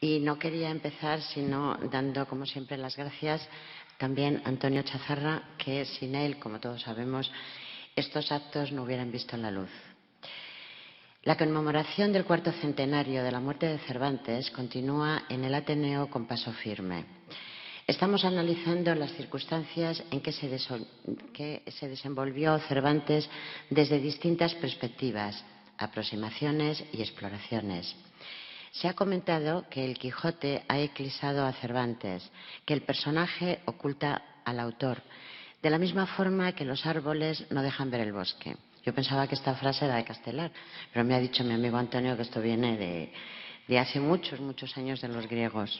Y no quería empezar sino dando, como siempre, las gracias también a Antonio Chazarra, que sin él, como todos sabemos, estos actos no hubieran visto la luz. La conmemoración del cuarto centenario de la muerte de Cervantes continúa en el Ateneo con paso firme. Estamos analizando las circunstancias en que se desenvolvió Cervantes desde distintas perspectivas, aproximaciones y exploraciones. Se ha comentado que el Quijote ha eclipsado a Cervantes, que el personaje oculta al autor, de la misma forma que los árboles no dejan ver el bosque. Yo pensaba que esta frase era de Castelar, pero me ha dicho mi amigo Antonio que esto viene de hace muchos, muchos años de los griegos.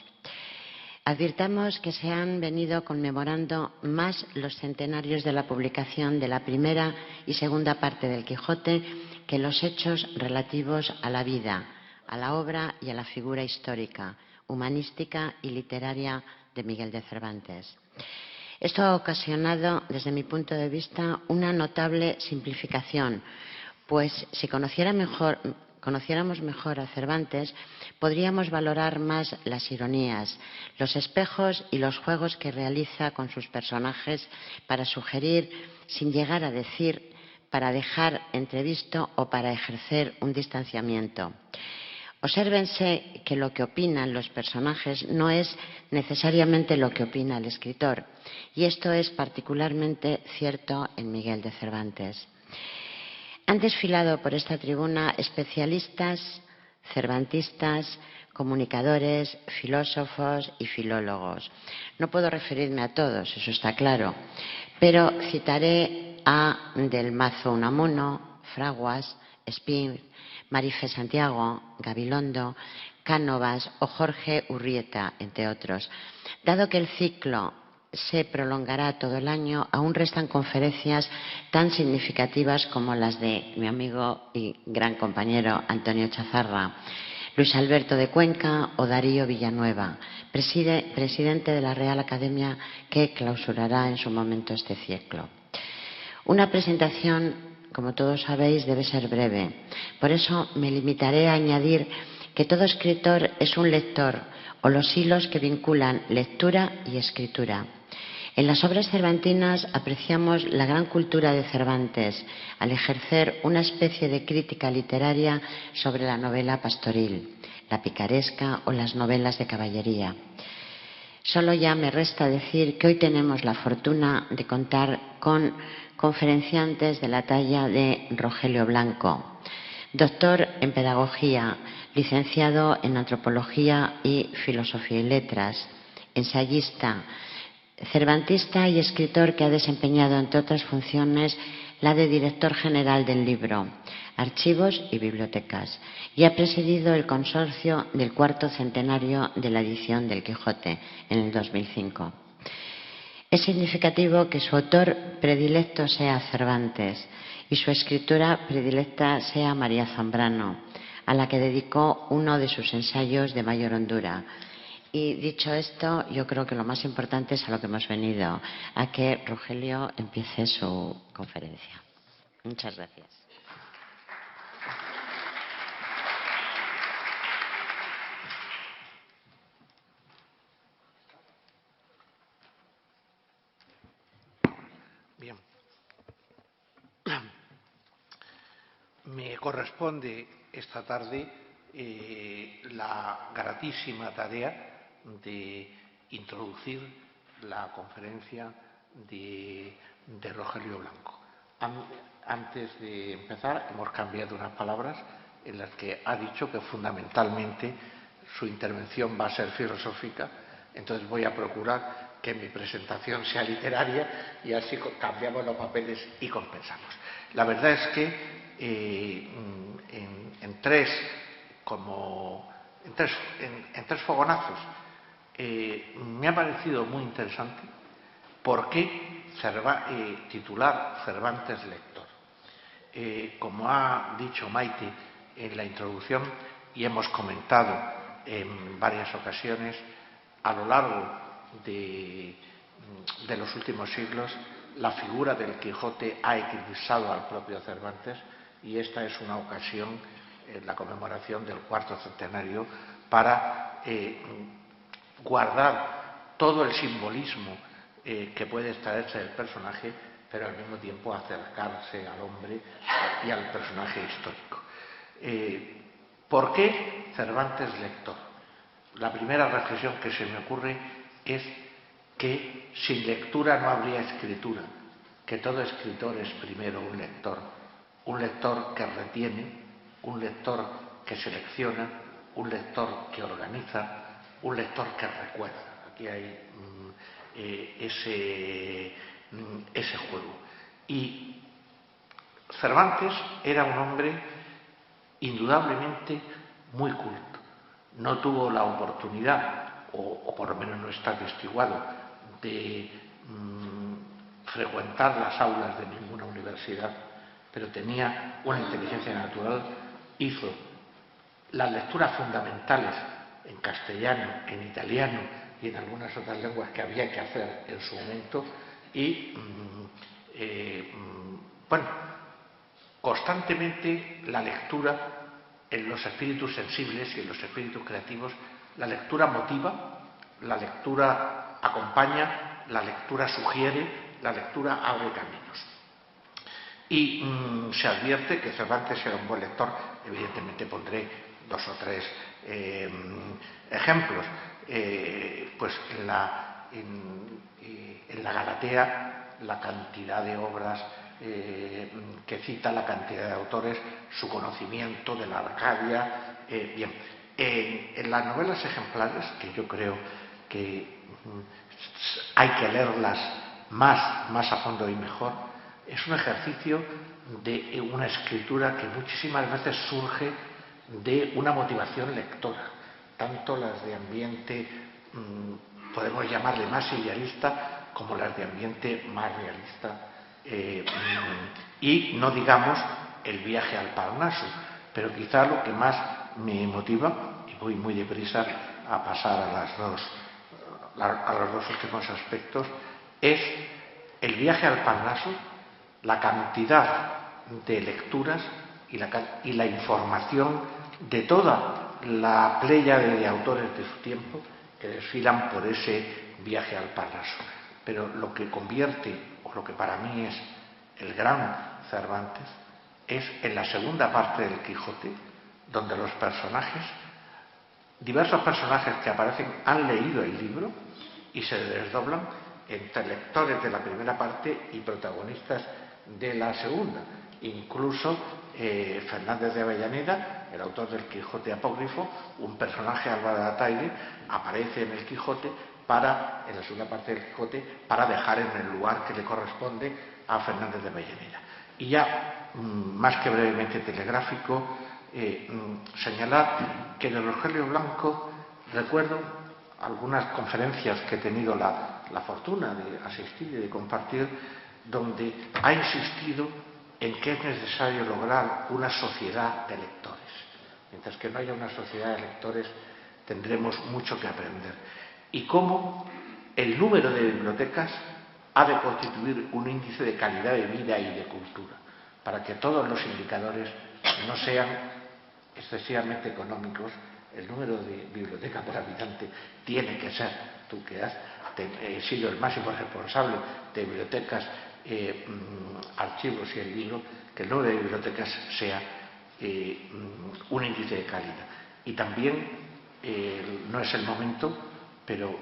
Advirtamos que se han venido conmemorando más los centenarios de la publicación de la primera y segunda parte del Quijote que los hechos relativos a la vida, a la obra y a la figura histórica, humanística y literaria de Miguel de Cervantes. Esto ha ocasionado, desde mi punto de vista, una notable simplificación, pues si conociéramos mejor a Cervantes, podríamos valorar más las ironías, los espejos y los juegos que realiza con sus personajes para sugerir, sin llegar a decir, para dejar entrevisto o para ejercer un distanciamiento. Obsérvense que lo que opinan los personajes no es necesariamente lo que opina el escritor, y esto es particularmente cierto en Miguel de Cervantes. Han desfilado por esta tribuna especialistas, cervantistas, comunicadores, filósofos y filólogos. No puedo referirme a todos, eso está claro, pero citaré a Del Mazo Unamuno, Fraguas, Espín, Marife Santiago, Gabilondo, Cánovas o Jorge Urrieta, entre otros. Dado que el ciclo se prolongará todo el año, aún restan conferencias tan significativas como las de mi amigo y gran compañero Antonio Chazarra, Luis Alberto de Cuenca o Darío Villanueva, presidente de la Real Academia, que clausurará en su momento este ciclo. Una presentación, como todos sabéis, debe ser breve. Por eso me limitaré a añadir que todo escritor es un lector o los hilos que vinculan lectura y escritura. En las obras cervantinas apreciamos la gran cultura de Cervantes al ejercer una especie de crítica literaria sobre la novela pastoril, la picaresca o las novelas de caballería. Solo ya me resta decir que hoy tenemos la fortuna de contar con conferenciantes de la talla de Rogelio Blanco, doctor en Pedagogía, licenciado en Antropología y Filosofía y Letras, ensayista, cervantista y escritor que ha desempeñado, entre otras funciones, la de director general del libro, archivos y bibliotecas, y ha presidido el consorcio del cuarto centenario de la edición del Quijote en el 2005. Es significativo que su autor predilecto sea Cervantes y su escritura predilecta sea María Zambrano, a la que dedicó uno de sus ensayos de mayor hondura. Y dicho esto, yo creo que lo más importante es a lo que hemos venido, a que Rogelio empiece su conferencia. Muchas gracias. Bien. Me corresponde esta tarde la gratísima tarea de introducir la conferencia de Rogelio Blanco. Antes de empezar, hemos cambiado unas palabras en las que ha dicho que fundamentalmente su intervención va a ser filosófica, entonces voy a procurar que mi presentación sea literaria y así cambiamos los papeles y compensamos. La verdad es que en tres fogonazos me ha parecido muy interesante por qué titular Cervantes lector. Como ha dicho Maite en la introducción y hemos comentado en varias ocasiones, a lo largo de los últimos siglos la figura del Quijote ha eclipsado al propio Cervantes y esta es una ocasión, la conmemoración del cuarto centenario, para guardar todo el simbolismo que puede extraerse del personaje, pero al mismo tiempo acercarse al hombre y al personaje histórico. ¿Por qué Cervantes lector? La primera reflexión que se me ocurre es que sin lectura no habría escritura, que todo escritor es primero un lector que retiene, un lector que selecciona, un lector que organiza, un lector que recuerda. Aquí hay ese juego. Y Cervantes era un hombre indudablemente muy culto. No tuvo la oportunidad, o por lo menos no está atestiguado, de frecuentar las aulas de ninguna universidad, pero tenía una inteligencia natural, hizo las lecturas fundamentales en castellano, en italiano y en algunas otras lenguas que había que hacer en su momento y, constantemente la lectura en los espíritus sensibles y en los espíritus creativos, la lectura motiva, la lectura acompaña, la lectura sugiere, la lectura abre caminos. Y se advierte que Cervantes era un buen lector. Evidentemente pondré 2 o 3 ejemplos. Pues en la Galatea, la cantidad de obras que cita, la cantidad de autores, su conocimiento de la Arcadia. En las novelas ejemplares, que yo creo que hay que leerlas más a fondo y mejor, es un ejercicio de una escritura que muchísimas veces surge de una motivación lectora, tanto las de ambiente, podemos llamarle más idealista, como las de ambiente más realista. Y no digamos el viaje al Parnaso, pero quizá lo que más me motiva, y voy muy deprisa a pasar a los dos últimos aspectos, es el viaje al Parnaso, la cantidad de lecturas y la información de toda la pléyade de autores de su tiempo que desfilan por ese viaje al Parnaso. Pero lo que convierte, o lo que para mí es el gran Cervantes, es en la segunda parte del Quijote, donde los personajes, diversos personajes que aparecen, han leído el libro y se desdoblan entre lectores de la primera parte y protagonistas de la segunda. Incluso Fernández de Avellaneda, el autor del Quijote apócrifo, un personaje, Álvaro de Ataide, aparece en el Quijote en la segunda parte del Quijote, para dejar en el lugar que le corresponde a Fernández de Avellaneda. Y ya, más que brevemente telegráfico, señalar que de Rogelio Blanco recuerdo algunas conferencias que he tenido la fortuna de asistir y de compartir, donde ha insistido en que es necesario lograr una sociedad de lectores. Mientras que no haya una sociedad de lectores, tendremos mucho que aprender. Y cómo el número de bibliotecas ha de constituir un índice de calidad de vida y de cultura, para que todos los indicadores no sean excesivamente económicos. El número de bibliotecas por habitante tiene que ser, tú que has sido el máximo responsable de bibliotecas, archivos y el libro, que el número de bibliotecas sea un índice de calidad. Y también no es el momento, pero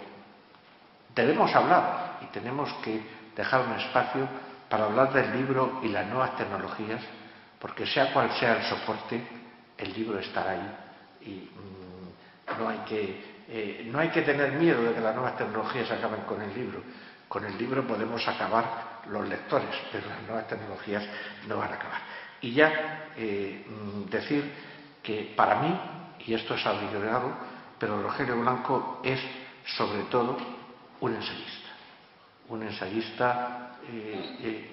debemos hablar y tenemos que dejar un espacio para hablar del libro y las nuevas tecnologías, porque sea cual sea el soporte, el libro estará ahí y no hay que tener miedo de que las nuevas tecnologías acaben con el libro. Con el libro podemos acabar los lectores, pero las nuevas tecnologías no van a acabar. Y ya decir que para mí, y esto es arriesgado, pero Rogelio Blanco es sobre todo un ensayista. Un ensayista,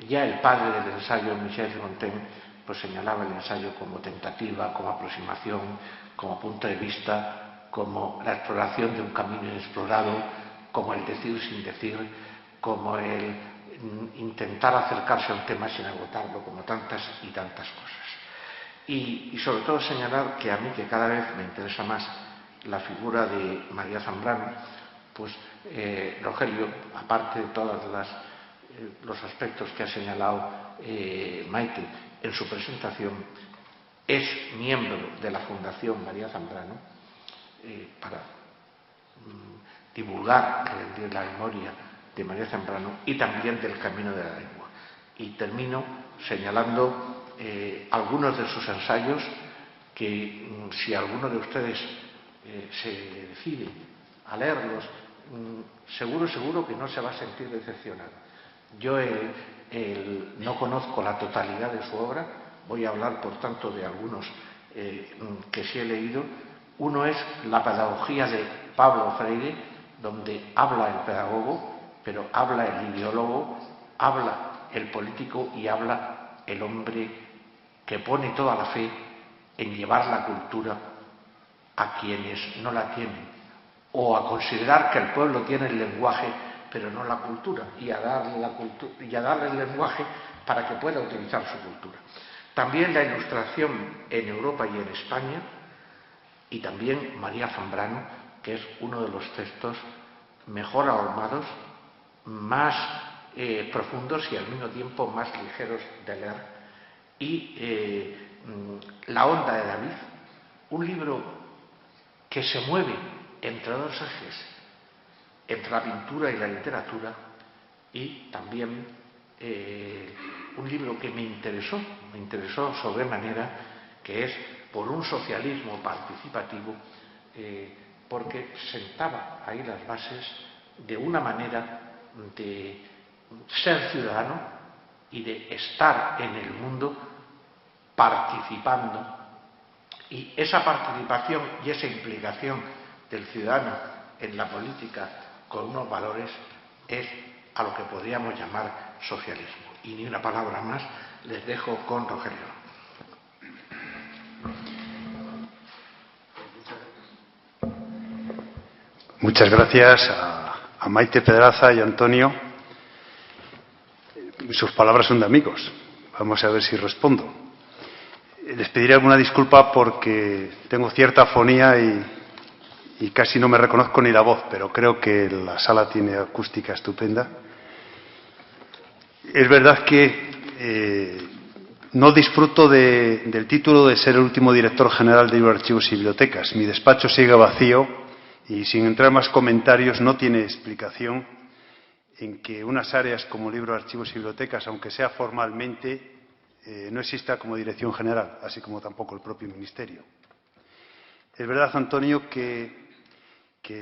ya el padre del ensayo, Michel de Montaigne, pues señalaba el ensayo como tentativa, como aproximación, como punto de vista, como la exploración de un camino inexplorado, como el decir sin decir, como el intentar acercarse a un tema sin agotarlo, como tantas y tantas cosas. Y sobre todo señalar que a mí, que cada vez me interesa más la figura de María Zambrano, pues Rogelio, aparte de todos los aspectos que ha señalado Maite en su presentación, es miembro de la Fundación María Zambrano para divulgar la memoria de María Zambrano y también del Camino de la Lengua. Y termino señalando algunos de sus ensayos que, si alguno de ustedes se decide a leerlos, seguro que no se va a sentir decepcionado. Yo no conozco la totalidad de su obra, voy a hablar, por tanto, de algunos que sí he leído. Uno es La pedagogía de Pablo Freire, donde habla el pedagogo, pero habla el ideólogo, habla el político y habla el hombre que pone toda la fe en llevar la cultura a quienes no la tienen, o a considerar que el pueblo tiene el lenguaje pero no la cultura, y a darle el lenguaje para que pueda utilizar su cultura. También la ilustración en Europa y en España, y también María Zambrano, que es uno de los textos mejor ahormados, más profundos y al mismo tiempo más ligeros de leer. Y La onda de David, un libro que se mueve entre dos ejes, entre la pintura y la literatura, y también un libro que me interesó sobremanera, que es Por un socialismo participativo, porque sentaba ahí las bases de una manera de ser ciudadano y de estar en el mundo participando. Y esa participación y esa implicación del ciudadano en la política con unos valores es a lo que podríamos llamar socialismo. Y ni una palabra más, les dejo con Rogelio. Muchas gracias a Maite Pedraza y a Antonio. Sus palabras son de amigos. Vamos a ver si respondo. Les pediré alguna disculpa porque tengo cierta afonía y casi no me reconozco ni la voz, pero creo que la sala tiene acústica estupenda. Es verdad que no disfruto del título de ser el último director general de Libros, Archivos y Bibliotecas. Mi despacho sigue vacío y, sin entrar en más comentarios, no tiene explicación en que unas áreas como Libros, Archivos y Bibliotecas, aunque sea formalmente, no exista como dirección general, así como tampoco el propio Ministerio. Es verdad, Antonio, que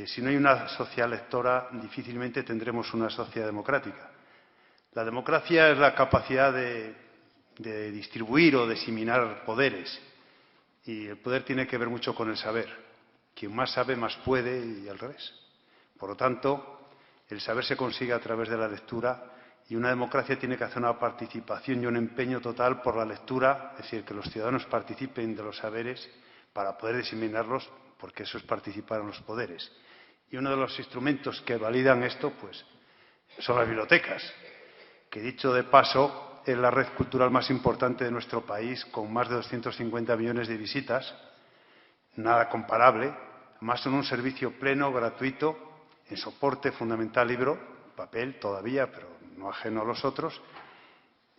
si no hay una sociedad lectora, difícilmente tendremos una sociedad democrática. La democracia es la capacidad de distribuir o diseminar poderes, y el poder tiene que ver mucho con el saber. Quien más sabe, más puede, y al revés. Por lo tanto, el saber se consigue a través de la lectura, y una democracia tiene que hacer una participación y un empeño total por la lectura, es decir, que los ciudadanos participen de los saberes para poder diseminarlos, porque eso es participar en los poderes. Y uno de los instrumentos que validan esto, pues, son las bibliotecas, que, dicho de paso, es la red cultural más importante de nuestro país, con más de 250 millones de visitas, nada comparable. Además, son un servicio pleno, gratuito, en soporte fundamental libro, papel todavía, pero no ajeno a los otros.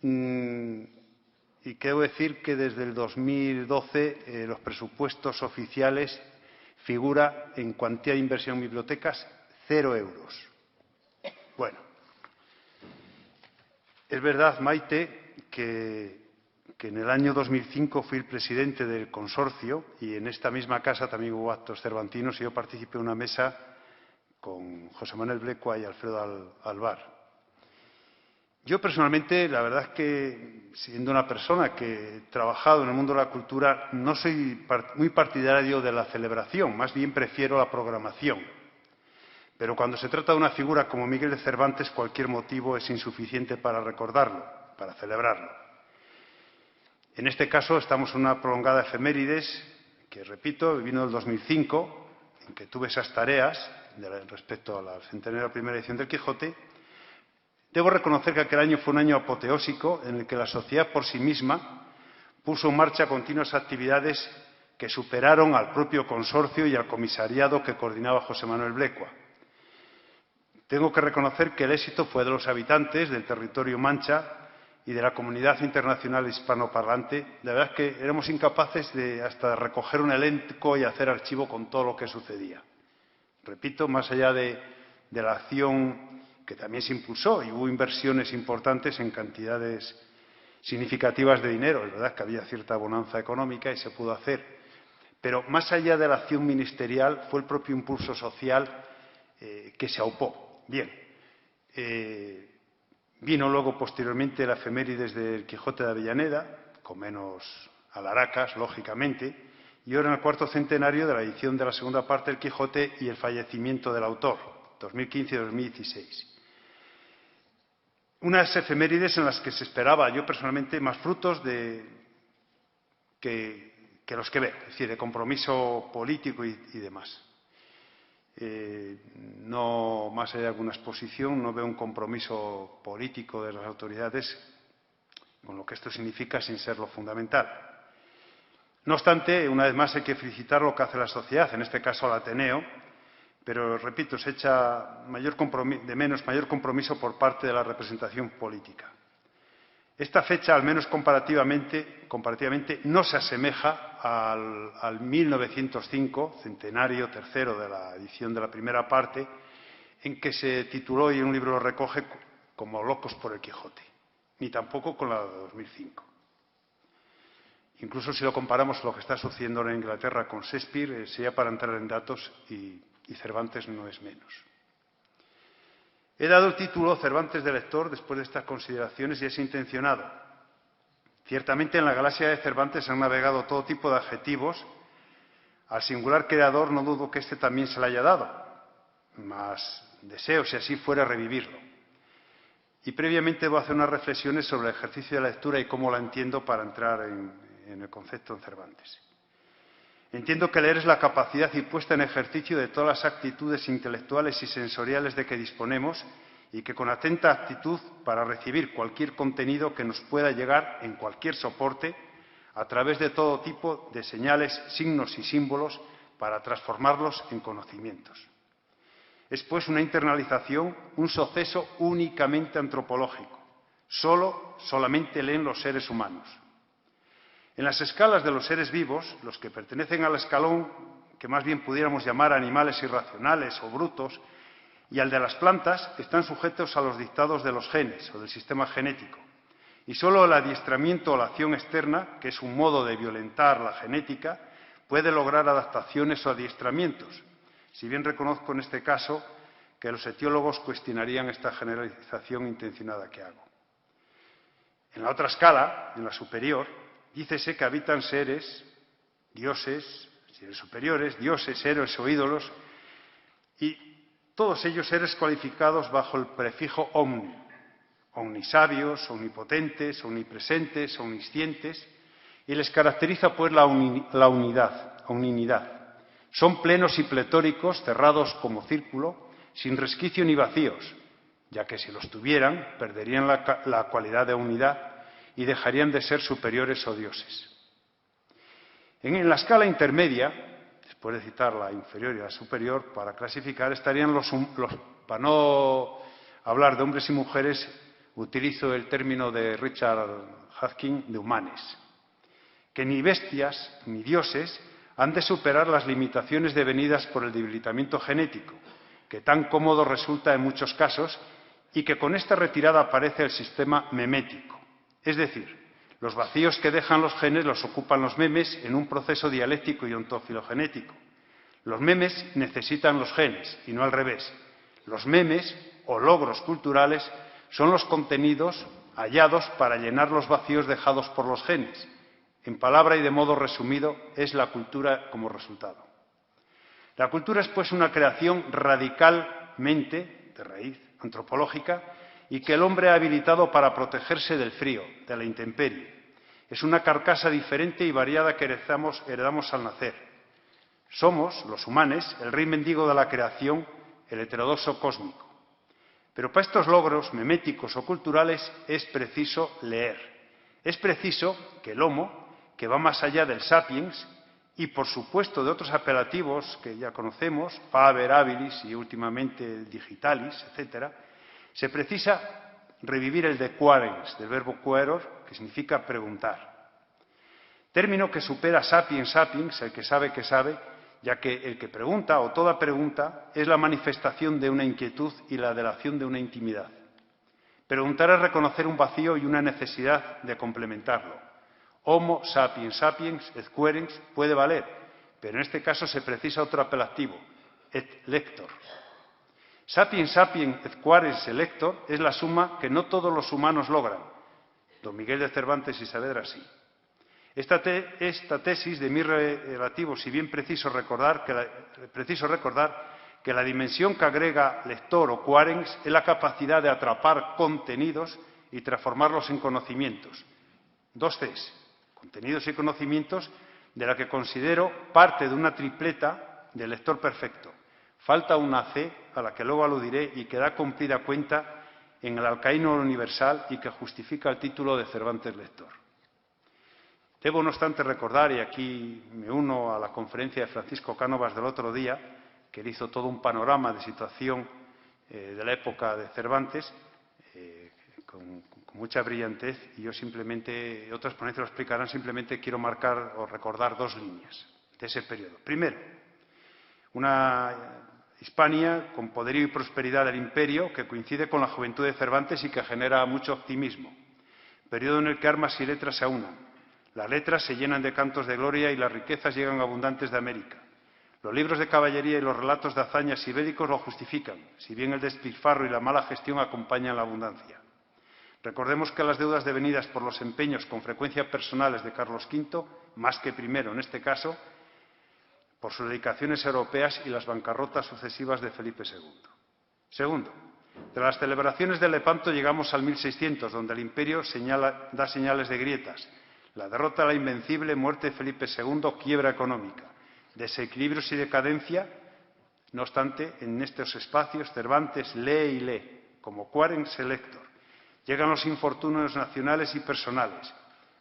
Y quiero decir que desde el 2012 los presupuestos oficiales figura en cuantía de inversión en bibliotecas 0 euros. Bueno, es verdad, Maite, que en el año 2005 fui el presidente del consorcio, y en esta misma casa también hubo actos cervantinos, y yo participé en una mesa con José Manuel Blecua y Alfredo Alvar. Yo personalmente, la verdad es que, siendo una persona que he trabajado en el mundo de la cultura, no soy muy partidario de la celebración, más bien prefiero la programación. Pero cuando se trata de una figura como Miguel de Cervantes, cualquier motivo es insuficiente para recordarlo, para celebrarlo. En este caso estamos en una prolongada efemérides que, repito, vino del 2005, en que tuve esas tareas respecto al centenario de la primera edición del Quijote. Debo reconocer que aquel año fue un año apoteósico en el que la sociedad por sí misma puso en marcha continuas actividades que superaron al propio consorcio y al comisariado que coordinaba José Manuel Blecua. Tengo que reconocer que el éxito fue de los habitantes del territorio mancha y de la comunidad internacional hispanoparlante. La verdad es que éramos incapaces de hasta recoger un elenco y hacer archivo con todo lo que sucedía. Repito, más allá de la acción que también se impulsó y hubo inversiones importantes en cantidades significativas de dinero, es verdad que había cierta bonanza económica y se pudo hacer, pero más allá de la acción ministerial fue el propio impulso social que se aupó. Bien, vino luego posteriormente la efemérides del Quijote de Avellaneda, con menos alaracas, lógicamente, y ahora en el cuarto centenario de la edición de la segunda parte del Quijote y el fallecimiento del autor, 2015 y 2016. Unas efemérides en las que se esperaba, yo personalmente, más frutos que los que veo, es decir, de compromiso político y demás. No, más allá de alguna exposición, no veo un compromiso político de las autoridades con lo que esto significa sin ser lo fundamental. No obstante, una vez más hay que felicitar lo que hace la sociedad, en este caso al Ateneo, pero, repito, se echa mayor compromiso por parte de la representación política. Esta fecha, al menos comparativamente, no se asemeja al 1905, centenario tercero de la edición de la primera parte, en que se tituló, y un libro lo recoge, como Locos por el Quijote, ni tampoco con la de 2005. Incluso si lo comparamos con lo que está sucediendo en Inglaterra con Shakespeare, sería para entrar en datos y Cervantes no es menos. He dado el título Cervantes de lector después de estas consideraciones y es intencionado. Ciertamente en la galaxia de Cervantes han navegado todo tipo de adjetivos. Al singular creador no dudo que éste también se le haya dado, mas deseo, si así fuera, revivirlo. Y previamente voy a hacer unas reflexiones sobre el ejercicio de la lectura y cómo la entiendo para entrar en el concepto en Cervantes. Entiendo que leer es la capacidad y puesta en ejercicio de todas las actitudes intelectuales y sensoriales de que disponemos y que con atenta actitud para recibir cualquier contenido que nos pueda llegar en cualquier soporte a través de todo tipo de señales, signos y símbolos para transformarlos en conocimientos. Es pues una internalización, un suceso únicamente antropológico. Solamente leen los seres humanos. En las escalas de los seres vivos, los que pertenecen al escalón que más bien pudiéramos llamar animales irracionales o brutos, y al de las plantas, están sujetos a los dictados de los genes o del sistema genético. Y solo el adiestramiento o la acción externa, que es un modo de violentar la genética, puede lograr adaptaciones o adiestramientos. Si bien reconozco en este caso que los etiólogos cuestionarían esta generalización intencionada que hago. En la otra escala, en la superior, dícese que habitan seres, dioses, seres superiores, dioses, héroes o ídolos, y todos ellos seres cualificados bajo el prefijo omni, omnisabios, omnipotentes, omnipresentes, omniscientes, y les caracteriza pues la unidad, omninidad. Son plenos y pletóricos, cerrados como círculo, sin resquicio ni vacíos, ya que si los tuvieran, perderían la cualidad de unidad y dejarían de ser superiores o dioses. En la escala intermedia, después de citar la inferior y la superior, para clasificar estarían para no hablar de hombres y mujeres, utilizo el término de Richard Hawkins de humanes, que ni bestias ni dioses han de superar las limitaciones devenidas por el debilitamiento genético, que tan cómodo resulta en muchos casos y que con esta retirada aparece el sistema memético. Es decir, los vacíos que dejan los genes los ocupan los memes en un proceso dialéctico y ontofilogenético. Los memes necesitan los genes y no al revés. Los memes o logros culturales son los contenidos hallados para llenar los vacíos dejados por los genes. En palabra y de modo resumido, es la cultura como resultado. La cultura es pues una creación radicalmente, de raíz antropológica, y que el hombre ha habilitado para protegerse del frío, de la intemperie. Es una carcasa diferente y variada que heredamos al nacer. Somos, los humanos, el rey mendigo de la creación, el heterodoxo cósmico. Pero para estos logros meméticos o culturales es preciso leer. Es preciso que el homo, que va más allá del sapiens y, por supuesto, de otros apelativos que ya conocemos, Faber, Habilis y últimamente Digitalis, etc., se precisa revivir el de quaerens, del verbo quaeror, que significa preguntar. Término que supera sapiens sapiens, el que sabe, ya que el que pregunta, o toda pregunta, es la manifestación de una inquietud y la delación de una intimidad. Preguntar es reconocer un vacío y una necesidad de complementarlo. Homo sapiens sapiens et quaerens puede valer, pero en este caso se precisa otro apelativo, et lector. Sapiens sapiens et quaerens lector es la suma que no todos los humanos logran. Don Miguel de Cervantes y Saavedra sí. Esta tesis de mi relativo, si bien preciso recordar que la dimensión que agrega lector o quaerens es la capacidad de atrapar contenidos y transformarlos en conocimientos. Dos Cs, contenidos y conocimientos, de la que considero parte de una tripleta del lector perfecto. Falta una C, a la que luego aludiré y que da cumplida cuenta en el alcaíno universal y que justifica el título de Cervantes lector. Debo, no obstante, recordar, y aquí me uno a la conferencia de Francisco Cánovas del otro día, que él hizo todo un panorama de situación de la época de Cervantes, con mucha brillantez, y yo simplemente, otras ponencias lo explicarán, simplemente quiero marcar o recordar dos líneas de ese periodo. Primero, una Hispania con poderío y prosperidad del imperio que coincide con la juventud de Cervantes y que genera mucho optimismo. Periodo en el que armas y letras se aunan. Las letras se llenan de cantos de gloria y las riquezas llegan abundantes de América. Los libros de caballería y los relatos de hazañas y bélicos lo justifican, si bien el despilfarro y la mala gestión acompañan la abundancia. Recordemos que las deudas devenidas por los empeños con frecuencia personales de Carlos V, más que primero en este caso, por sus dedicaciones europeas y las bancarrotas sucesivas de Felipe II. Segundo, de las celebraciones de Lepanto llegamos al 1600, donde el imperio da señales de grietas. La derrota a la invencible, muerte de Felipe II, quiebra económica, desequilibrios y decadencia. No obstante, en estos espacios Cervantes lee y lee, como quaerens lector. Llegan los infortunios nacionales y personales,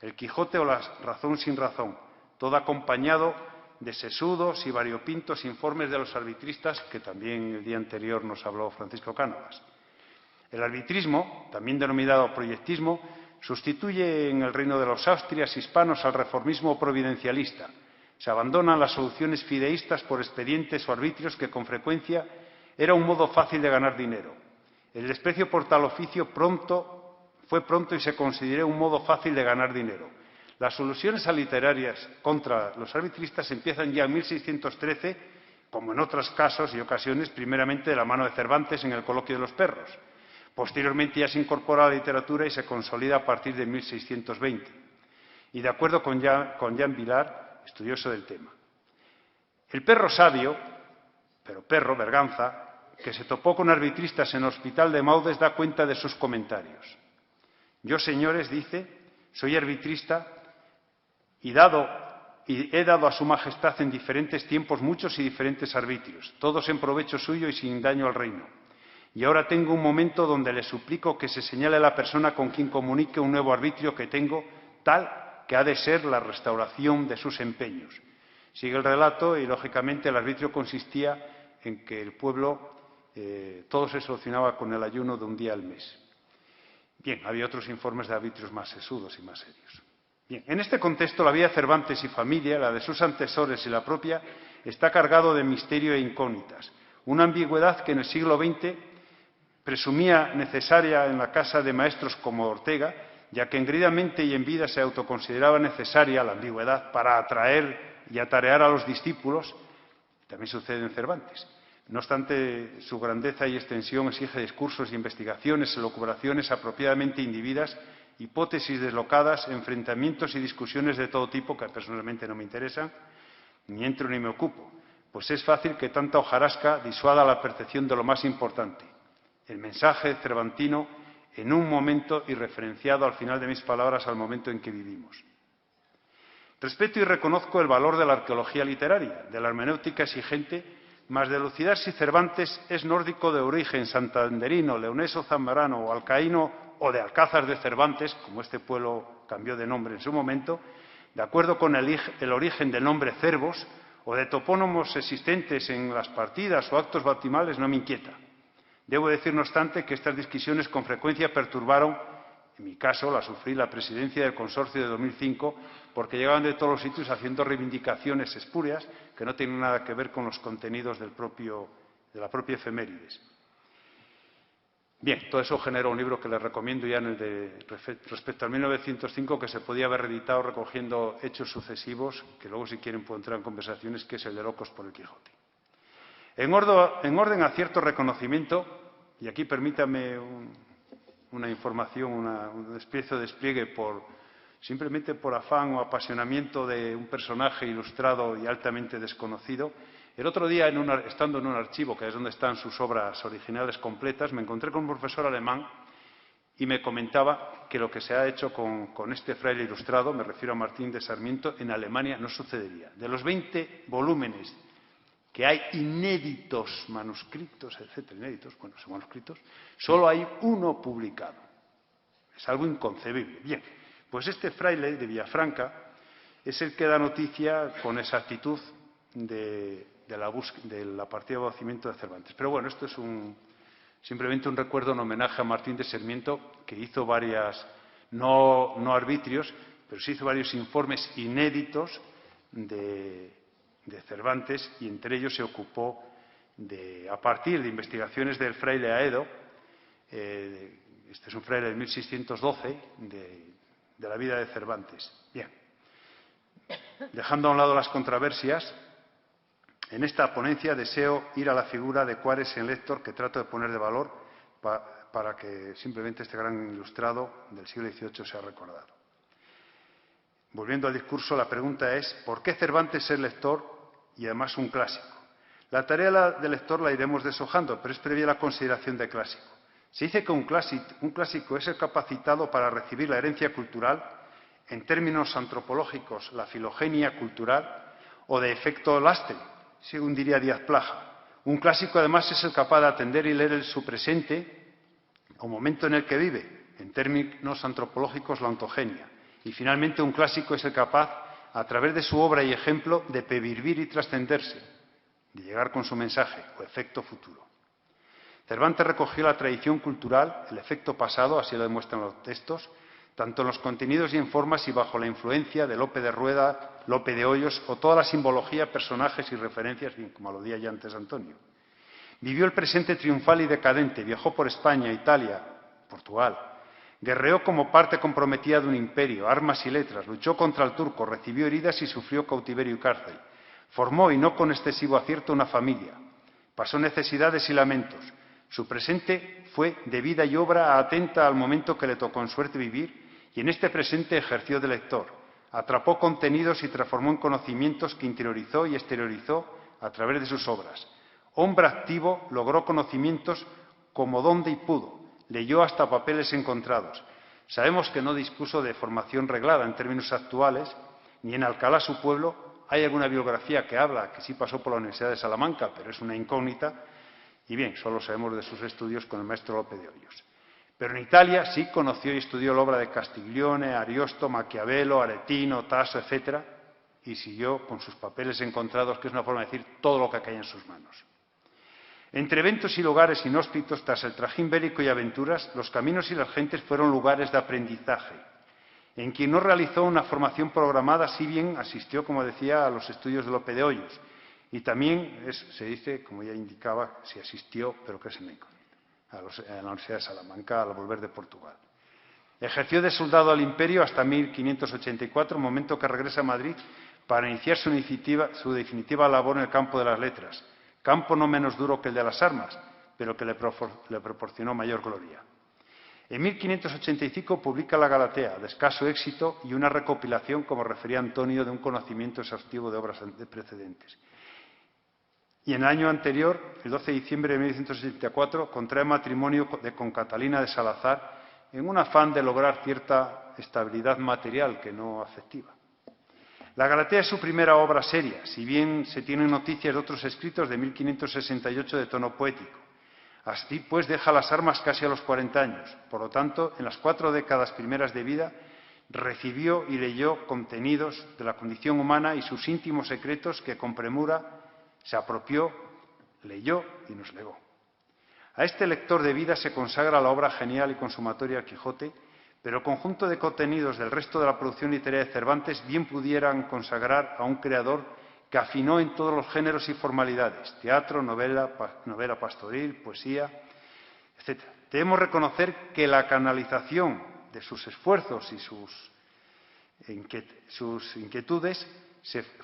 el Quijote o la razón sin razón, todo acompañado de sesudos y variopintos informes de los arbitristas, que también el día anterior nos habló Francisco Cánovas. El arbitrismo, también denominado proyectismo, sustituye en el reino de los Austrias hispanos al reformismo providencialista. Se abandonan las soluciones fideístas por expedientes o arbitrios que con frecuencia era un modo fácil de ganar dinero. El desprecio por tal oficio fue pronto y se consideró un modo fácil de ganar dinero. Las soluciones literarias contra los arbitristas empiezan ya en 1613, como en otros casos y ocasiones, primeramente de la mano de Cervantes en el Coloquio de los Perros. Posteriormente ya se incorpora a la literatura y se consolida a partir de 1620. Y de acuerdo con Jean Vilar, estudioso del tema. El perro sabio, pero perro, Berganza, que se topó con arbitristas en el hospital de Maudes, da cuenta de sus comentarios. Yo, señores, dice, soy arbitrista y he dado a su majestad en diferentes tiempos muchos y diferentes arbitrios, todos en provecho suyo y sin daño al reino. Y ahora tengo un momento donde le suplico que se señale a la persona con quien comunique un nuevo arbitrio que tengo, tal que ha de ser la restauración de sus empeños. Sigue el relato y, lógicamente, el arbitrio consistía en que el pueblo todo se solucionaba con el ayuno de un día al mes. Bien, había otros informes de arbitrios más sesudos y más serios. Bien, en este contexto, la vida de Cervantes y familia, la de sus antecesores y la propia, está cargado de misterio e incógnitas. Una ambigüedad que en el siglo XX presumía necesaria en la casa de maestros como Ortega, ya que engreídamente y en vida se autoconsideraba necesaria la ambigüedad para atraer y atarear a los discípulos. También sucede en Cervantes. No obstante, su grandeza y extensión exige discursos, investigaciones, elucubraciones apropiadamente individas, hipótesis deslocadas, enfrentamientos y discusiones de todo tipo que personalmente no me interesan, ni entro ni me ocupo, pues es fácil que tanta hojarasca disuada la percepción de lo más importante, el mensaje cervantino en un momento y referenciado al final de mis palabras al momento en que vivimos. Respeto y reconozco el valor de la arqueología literaria, de la hermenéutica exigente, mas de elucidar si Cervantes es nórdico de origen, santanderino, leoneso, zamorano o alcaíno o de Alcázar de Cervantes, como este pueblo cambió de nombre en su momento, de acuerdo con el origen del nombre Cervos o de topónimos existentes en las partidas o actos bautismales, no me inquieta. Debo decir, no obstante, que estas discusiones con frecuencia perturbaron, en mi caso la sufrí, la presidencia del consorcio de 2005, porque llegaban de todos los sitios haciendo reivindicaciones espurias que no tienen nada que ver con los contenidos de la propia efemérides. Bien, todo eso generó un libro que les recomiendo ya respecto al 1905, que se podía haber reeditado recogiendo hechos sucesivos, que luego si quieren puedo entrar en conversaciones, que es el de Locos por el Quijote. En orden a cierto reconocimiento, y aquí permítame una información, un despliegue simplemente por afán o apasionamiento de un personaje ilustrado y altamente desconocido. El otro día, estando en un archivo, que es donde están sus obras originales completas, me encontré con un profesor alemán y me comentaba que lo que se ha hecho con este fraile ilustrado, me refiero a Martín de Sarmiento, en Alemania no sucedería. De los 20 volúmenes que hay inéditos, manuscritos, etcétera, manuscritos, solo hay uno publicado. Es algo inconcebible. Bien, pues este fraile de Villafranca es el que da noticia con exactitud de la partida de abastecimiento de Cervantes. Pero bueno, esto es simplemente un recuerdo, un homenaje a Martín de Sarmiento, que hizo no arbitrios, pero sí hizo varios informes inéditos de Cervantes, y entre ellos se ocupó a partir de investigaciones del fraile Aedo, este es un fraile de 1612, de la vida de Cervantes. Bien, dejando a un lado las controversias, en esta ponencia deseo ir a la figura de Cuares en Lector, que trato de poner de valor para que simplemente este gran ilustrado del siglo XVIII sea recordado. Volviendo al discurso, la pregunta es ¿por qué Cervantes es lector y además un clásico? La tarea del lector la iremos deshojando, pero es previa la consideración de clásico. Se dice que un clásico es el capacitado para recibir la herencia cultural, en términos antropológicos, la filogenia cultural, o de efecto lastre, según diría Díaz Plaja. Un clásico, además, es el capaz de atender y leer su presente o momento en el que vive, en términos antropológicos, la ontogenia. Y, finalmente, un clásico es el capaz, a través de su obra y ejemplo, de pervivir y trascenderse, de llegar con su mensaje o efecto futuro. Cervantes recogió la tradición cultural, el efecto pasado, así lo demuestran los textos, tanto en los contenidos y en formas y bajo la influencia de Lope de Rueda, Lope de Hoyos o toda la simbología, personajes y referencias, bien, como lo decía ya antes Antonio. Vivió el presente triunfal y decadente, viajó por España, Italia, Portugal. Guerreó como parte comprometida de un imperio, armas y letras, luchó contra el turco, recibió heridas y sufrió cautiverio y cárcel. Formó, y no con excesivo acierto, una familia. Pasó necesidades y lamentos. Su presente fue de vida y obra atenta al momento que le tocó en suerte vivir, y en este presente ejerció de lector. Atrapó contenidos y transformó en conocimientos que interiorizó y exteriorizó a través de sus obras. Hombre activo, logró conocimientos como donde y pudo. Leyó hasta papeles encontrados. Sabemos que no dispuso de formación reglada en términos actuales, ni en Alcalá, su pueblo, hay alguna biografía que habla que sí pasó por la Universidad de Salamanca, pero es una incógnita, y bien, solo sabemos de sus estudios con el maestro Lope de Hoyos. Pero en Italia sí conoció y estudió la obra de Castiglione, Ariosto, Maquiavelo, Aretino, Tasso, etc., y siguió con sus papeles encontrados, que es una forma de decir todo lo que caía en sus manos. Entre eventos y lugares inhóspitos, tras el trajín bélico y aventuras, los caminos y las gentes fueron lugares de aprendizaje. En quien no realizó una formación programada, si bien asistió, como decía, a los estudios de Lope de Hoyos. Y también se dice, como ya indicaba, si asistió, pero que es una incógnita, a la Universidad de Salamanca al volver de Portugal. Ejerció de soldado al Imperio hasta 1584, momento que regresa a Madrid para iniciar su definitiva labor en el campo de las letras. Campo no menos duro que el de las armas, pero que le proporcionó mayor gloria. En 1585 publica La Galatea, de escaso éxito, y una recopilación, como refería Antonio, de un conocimiento exhaustivo de obras precedentes. Y en el año anterior, el 12 de diciembre de 1964, contrae matrimonio con Catalina de Salazar en un afán de lograr cierta estabilidad material, que no afectiva. La Galatea es su primera obra seria, si bien se tienen noticias de otros escritos de 1568 de tono poético. Así pues deja las armas casi a los 40 años. Por lo tanto, en las 4 décadas primeras de vida recibió y leyó contenidos de la condición humana y sus íntimos secretos que con premura se apropió, leyó y nos legó. A este lector de vida se consagra la obra genial y consumatoria del Quijote, pero el conjunto de contenidos del resto de la producción literaria de Cervantes bien pudieran consagrar a un creador que afinó en todos los géneros y formalidades: teatro, novela pastoril, poesía, etc. Debemos reconocer que la canalización de sus esfuerzos y sus inquietudes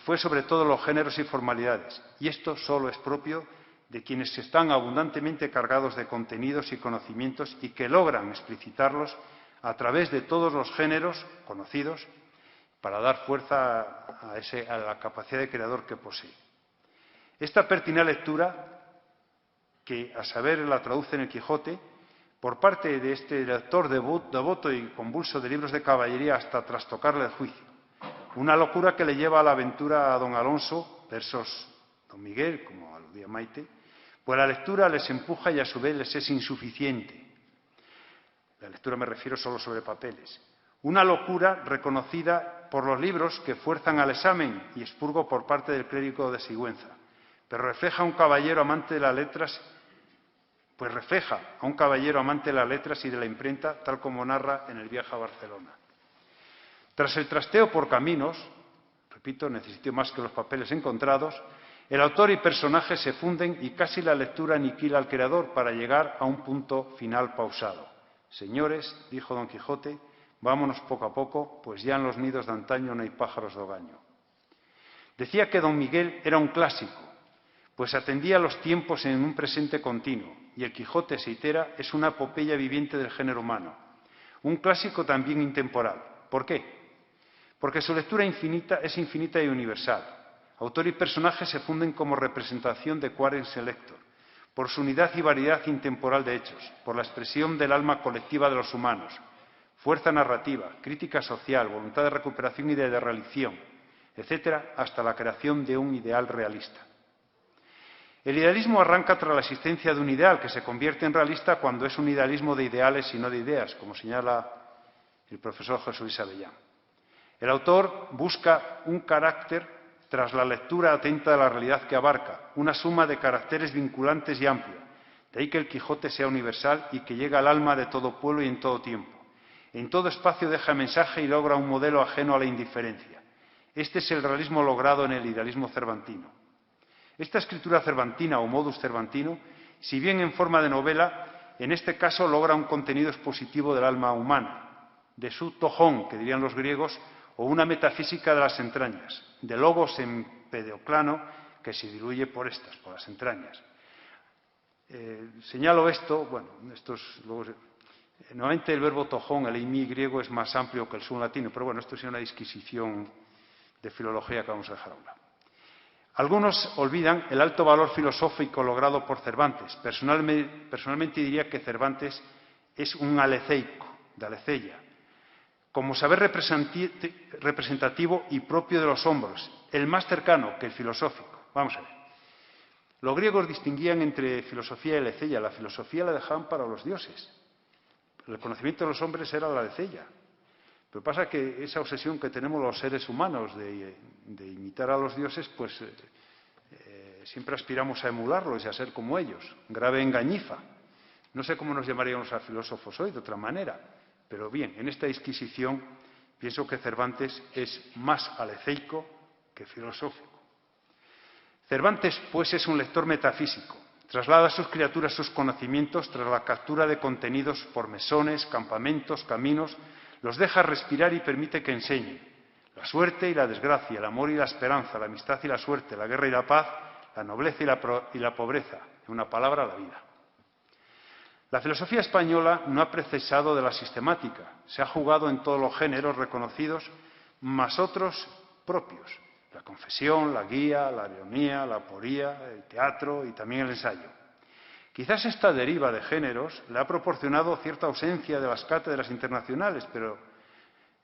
fue sobre todo los géneros y formalidades, y esto solo es propio de quienes están abundantemente cargados de contenidos y conocimientos y que logran explicitarlos a través de todos los géneros conocidos para dar fuerza a la capacidad de creador que posee. Esta pertinaz lectura, que a saber la traduce en el Quijote, por parte de este lector devoto y convulso de libros de caballería hasta trastocarle el juicio. Una locura que le lleva a la aventura a don Alonso, versos don Miguel, como aludía Maite, pues la lectura les empuja y a su vez les es insuficiente. La lectura me refiero solo sobre papeles. Una locura reconocida por los libros que fuerzan al examen y expurgo por parte del clérigo de Sigüenza, pero refleja a un caballero amante de las letras, y de la imprenta, tal como narra en el viaje a Barcelona. Tras el trasteo por caminos, repito, necesito más que los papeles encontrados, el autor y personaje se funden y casi la lectura aniquila al creador para llegar a un punto final pausado. Señores, dijo don Quijote, vámonos poco a poco, pues ya en los nidos de antaño no hay pájaros de ogaño. Decía que don Miguel era un clásico, pues atendía los tiempos en un presente continuo, y el Quijote Seitera es una epopeya viviente del género humano, un clásico también intemporal. ¿Por qué? Porque su lectura es infinita y universal. Autor y personaje se funden como representación de quaren selector, por su unidad y variedad intemporal de hechos, por la expresión del alma colectiva de los humanos, fuerza narrativa, crítica social, voluntad de recuperación y de realización, etcétera, hasta la creación de un ideal realista. El idealismo arranca tras la existencia de un ideal que se convierte en realista cuando es un idealismo de ideales y no de ideas, como señala el profesor José Luis Avellán. El autor busca un carácter tras la lectura atenta de la realidad que abarca, una suma de caracteres vinculantes y amplia. De ahí que el Quijote sea universal y que llega al alma de todo pueblo y en todo tiempo. En todo espacio deja mensaje y logra un modelo ajeno a la indiferencia. Este es el realismo logrado en el idealismo cervantino. Esta escritura cervantina o modus cervantino, si bien en forma de novela, en este caso logra un contenido expositivo del alma humana, de su tojón, que dirían los griegos, o una metafísica de las entrañas, de logos empedoclano que se diluye por las entrañas. Señalo esto, normalmente el verbo tojón, el eimi griego, es más amplio que el sun latino, pero bueno, esto es una disquisición de filología que vamos a dejar a un lado. Algunos olvidan el alto valor filosófico logrado por Cervantes. Personalmente diría que Cervantes es un aleceico, de Alecella, como saber representativo y propio de los hombres, el más cercano que el filosófico. Vamos a ver. Los griegos distinguían entre filosofía y alecella. La filosofía la dejaban para los dioses. El conocimiento de los hombres era la alecella. Pero pasa que esa obsesión que tenemos los seres humanos de imitar a los dioses, pues siempre aspiramos a emularlos y a ser como ellos. Grave engañifa. No sé cómo nos llamaríamos a filósofos hoy, de otra manera. Pero bien, en esta disquisición pienso que Cervantes es más aleceico que filosófico. Cervantes, pues, es un lector metafísico. Traslada a sus criaturas sus conocimientos tras la captura de contenidos por mesones, campamentos, caminos. Los deja respirar y permite que enseñen. La suerte y la desgracia, el amor y la esperanza, la amistad y la suerte, la guerra y la paz, la nobleza y la pobreza. En una palabra, la vida. La filosofía española no ha precisado de la sistemática. Se ha jugado en todos los géneros reconocidos, más otros propios. La confesión, la guía, la ironía, la aporía, el teatro y también el ensayo. Quizás esta deriva de géneros le ha proporcionado cierta ausencia de las cátedras internacionales, pero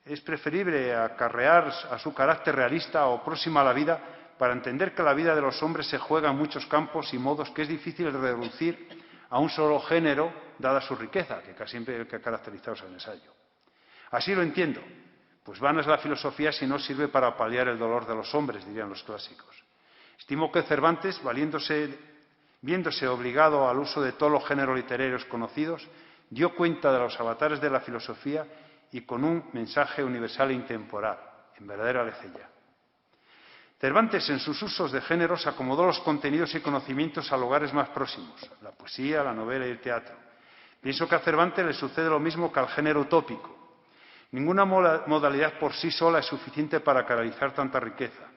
es preferible acarrear a su carácter realista o próxima a la vida para entender que la vida de los hombres se juega en muchos campos y modos que es difícil reducir a un solo género, dada su riqueza, que casi siempre hay que caracterizarse en el ensayo. Así lo entiendo, pues vana es la filosofía si no sirve para paliar el dolor de los hombres, dirían los clásicos. Estimo que Cervantes, viéndose obligado al uso de todos los géneros literarios conocidos, dio cuenta de los avatares de la filosofía y con un mensaje universal e intemporal, en verdadera lecella. Cervantes, en sus usos de géneros, acomodó los contenidos y conocimientos a lugares más próximos, la poesía, la novela y el teatro. Pienso que a Cervantes le sucede lo mismo que al género utópico. Ninguna modalidad por sí sola es suficiente para canalizar tanta riqueza.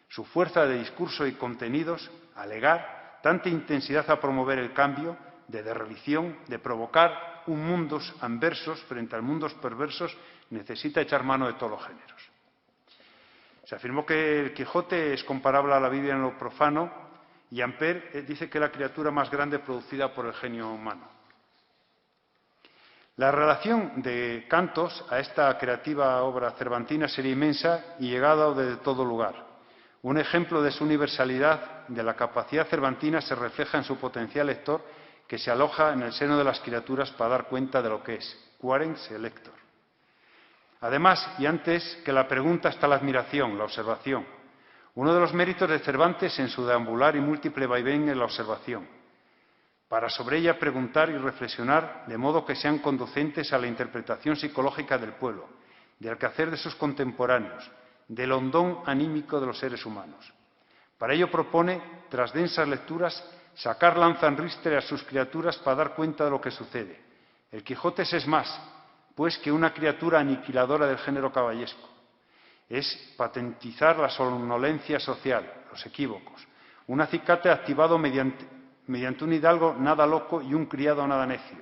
Su fuerza de discurso y contenidos, alegar tanta intensidad a promover el cambio, de derrelición, de provocar un mundos anversos frente a mundos perversos, necesita echar mano de todos los géneros. Se afirmó que el Quijote es comparable a la Biblia en lo profano y Ampère dice que es la criatura más grande producida por el genio humano. La relación de Cantos a esta creativa obra cervantina sería inmensa y llegada desde todo lugar. Un ejemplo de su universalidad, de la capacidad cervantina, se refleja en su potencial lector que se aloja en el seno de las criaturas para dar cuenta de lo que es, quærens lector. Además, y antes que la pregunta está la admiración, la observación. Uno de los méritos de Cervantes en su deambular y múltiple vaivén es la observación, para sobre ella preguntar y reflexionar de modo que sean conducentes a la interpretación psicológica del pueblo, del quehacer de sus contemporáneos, del hondón anímico de los seres humanos. Para ello propone, tras densas lecturas, sacar lanza en ristre a sus criaturas para dar cuenta de lo que sucede. El Quijote es más, pues, que una criatura aniquiladora del género caballesco. Es patentizar la somnolencia social, los equívocos, un acicate activado mediante un hidalgo nada loco y un criado nada necio,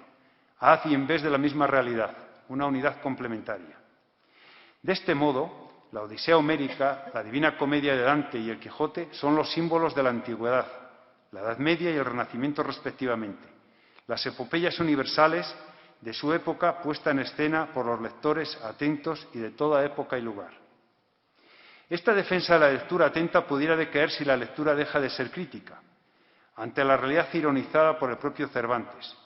haz y en vez de la misma realidad, una unidad complementaria. De este modo, la Odisea homérica, la Divina Comedia de Dante y el Quijote son los símbolos de la antigüedad, la Edad Media y el Renacimiento respectivamente, las epopeyas universales de su época puesta en escena por los lectores atentos y de toda época y lugar. Esta defensa de la lectura atenta pudiera decaer si la lectura deja de ser crítica, ante la realidad ironizada por el propio Cervantes.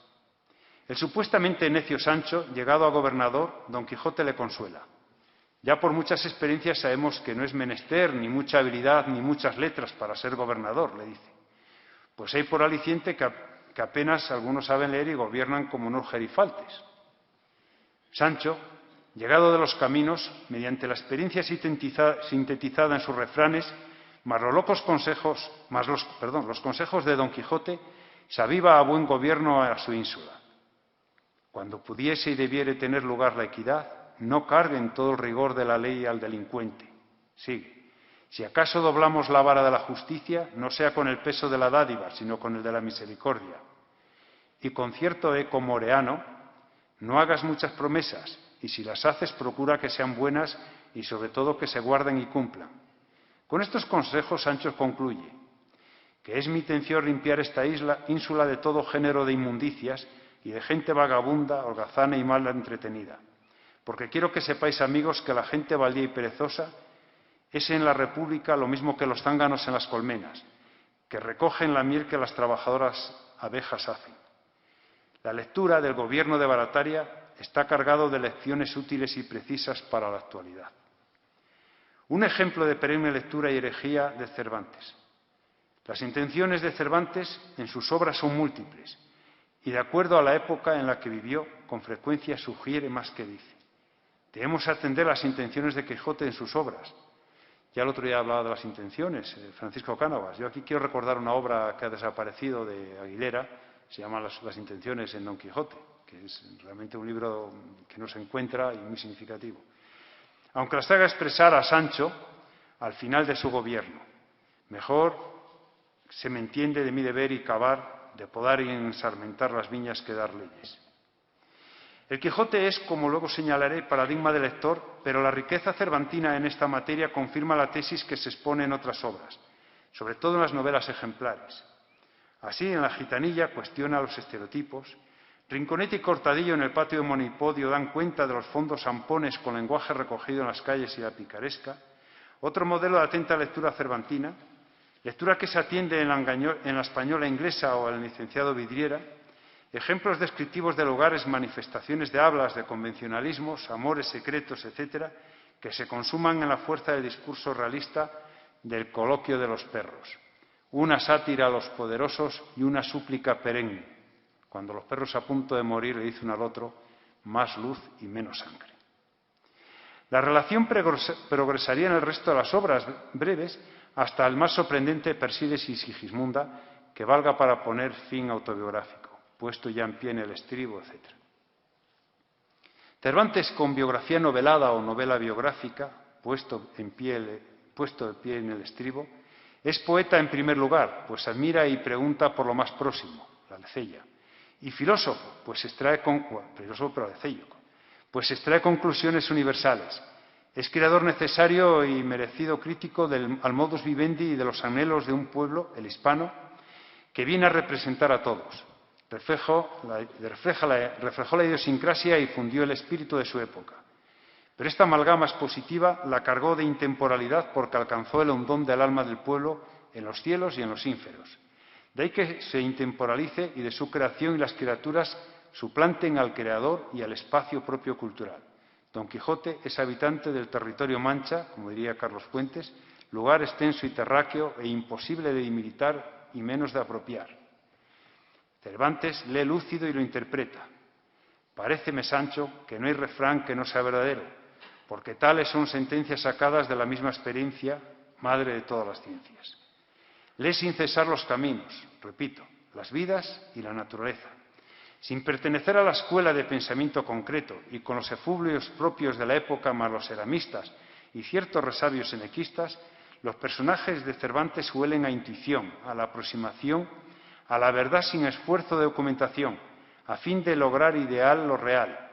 El supuestamente necio Sancho, llegado a gobernador, Don Quijote le consuela. Ya por muchas experiencias sabemos que no es menester ni mucha habilidad ni muchas letras para ser gobernador, le dice. Pues hay por aliciente que apenas algunos saben leer y gobiernan como unos gerifaltes. Sancho, llegado de los caminos, mediante la experiencia sintetizada en sus refranes, más los consejos de Don Quijote, se aviva a buen gobierno a su ínsula. Cuando pudiese y debiere tener lugar la equidad, no carguen todo el rigor de la ley al delincuente. Sigue. Si acaso doblamos la vara de la justicia, no sea con el peso de la dádiva, sino con el de la misericordia. Y con cierto eco moreano, no hagas muchas promesas, y si las haces, procura que sean buenas y sobre todo que se guarden y cumplan. Con estos consejos, Sancho concluye que es mi intención limpiar esta ínsula de todo género de inmundicias y de gente vagabunda, holgazana y mal entretenida. Porque quiero que sepáis, amigos, que la gente baldía y perezosa es en la República lo mismo que los zánganos en las colmenas, que recogen la miel que las trabajadoras abejas hacen. La lectura del gobierno de Barataria está cargado de lecciones útiles y precisas para la actualidad. Un ejemplo de perenne lectura y herejía de Cervantes. Las intenciones de Cervantes en sus obras son múltiples y, de acuerdo a la época en la que vivió, con frecuencia sugiere más que dice. Debemos atender las intenciones de Quijote en sus obras. Ya el otro día hablaba de las intenciones, Francisco Cánovas. Yo aquí quiero recordar una obra que ha desaparecido de Aguilera, se llama Las intenciones en Don Quijote, que es realmente un libro que no se encuentra y muy significativo. Aunque las haga expresar a Sancho al final de su gobierno. Mejor se me entiende de mi deber y cavar, de podar y ensarmentar las viñas que dar leyes. El Quijote es, como luego señalaré, paradigma del lector, pero la riqueza cervantina en esta materia confirma la tesis que se expone en otras obras, sobre todo en las novelas ejemplares. Así, en La gitanilla cuestiona los estereotipos, Rinconete y Cortadillo en el patio de Monipodio dan cuenta de los fondos zampones con lenguaje recogido en las calles y la picaresca. Otro modelo de atenta lectura cervantina, lectura que se atiende en la española inglesa o al licenciado Vidriera, ejemplos descriptivos de lugares, manifestaciones de hablas, de convencionalismos, amores secretos, etcétera, que se consuman en la fuerza del discurso realista del coloquio de los perros, una sátira a los poderosos y una súplica perenne. Cuando los perros a punto de morir le dicen uno al otro, más luz y menos sangre. La relación progresaría en el resto de las obras breves hasta el más sorprendente Persíles y Sigismunda, que valga para poner fin autobiográfico, puesto ya en pie en el estribo, etc. Cervantes, con biografía novelada o novela biográfica, puesto de pie en el estribo, es poeta en primer lugar, pues admira y pregunta por lo más próximo, la Lecella, y filósofo, pues extrae conclusiones universales. Es creador necesario y merecido crítico al modus vivendi y de los anhelos de un pueblo, el hispano, que viene a representar a todos. Reflejó la idiosincrasia y fundió el espíritu de su época. Pero esta amalgama expositiva la cargó de intemporalidad porque alcanzó el hondón del alma del pueblo en los cielos y en los ínferos. De ahí que se intemporalice y de su creación y las criaturas suplanten al creador y al espacio propio cultural. Don Quijote es habitante del territorio mancha, como diría Carlos Fuentes, lugar extenso y terráqueo e imposible de imitar y menos de apropiar. Cervantes lee lúcido y lo interpreta. Paréceme, Sancho, que no hay refrán que no sea verdadero, porque tales son sentencias sacadas de la misma experiencia, madre de todas las ciencias. Lee sin cesar los caminos, repito, las vidas y la naturaleza. Sin pertenecer a la escuela de pensamiento concreto y con los efluvios propios de la época más los eramistas y ciertos resabios enequistas, los personajes de Cervantes huelen a intuición, a la aproximación, a la verdad sin esfuerzo de documentación, a fin de lograr ideal lo real.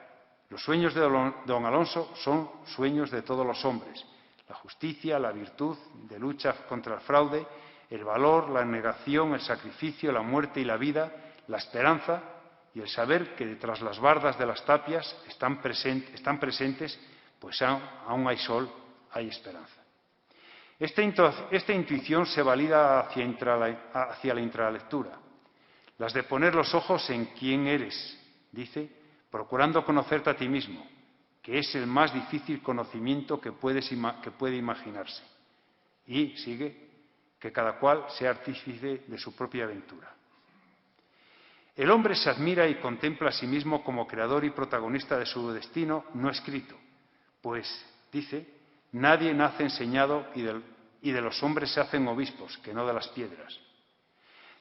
Los sueños de don Alonso son sueños de todos los hombres. La justicia, la virtud de lucha contra el fraude, el valor, la negación, el sacrificio, la muerte y la vida, la esperanza y el saber que detrás las bardas de las tapias están presentes, pues aún hay sol, hay esperanza. Esta intuición se valida hacia la intralectura, las de poner los ojos en quién eres, dice, procurando conocerte a ti mismo, que es el más difícil conocimiento que puede imaginarse. Y sigue, que cada cual sea artífice de su propia aventura. El hombre se admira y contempla a sí mismo como creador y protagonista de su destino no escrito, pues, dice, nadie nace enseñado y de los hombres se hacen obispos, que no de las piedras.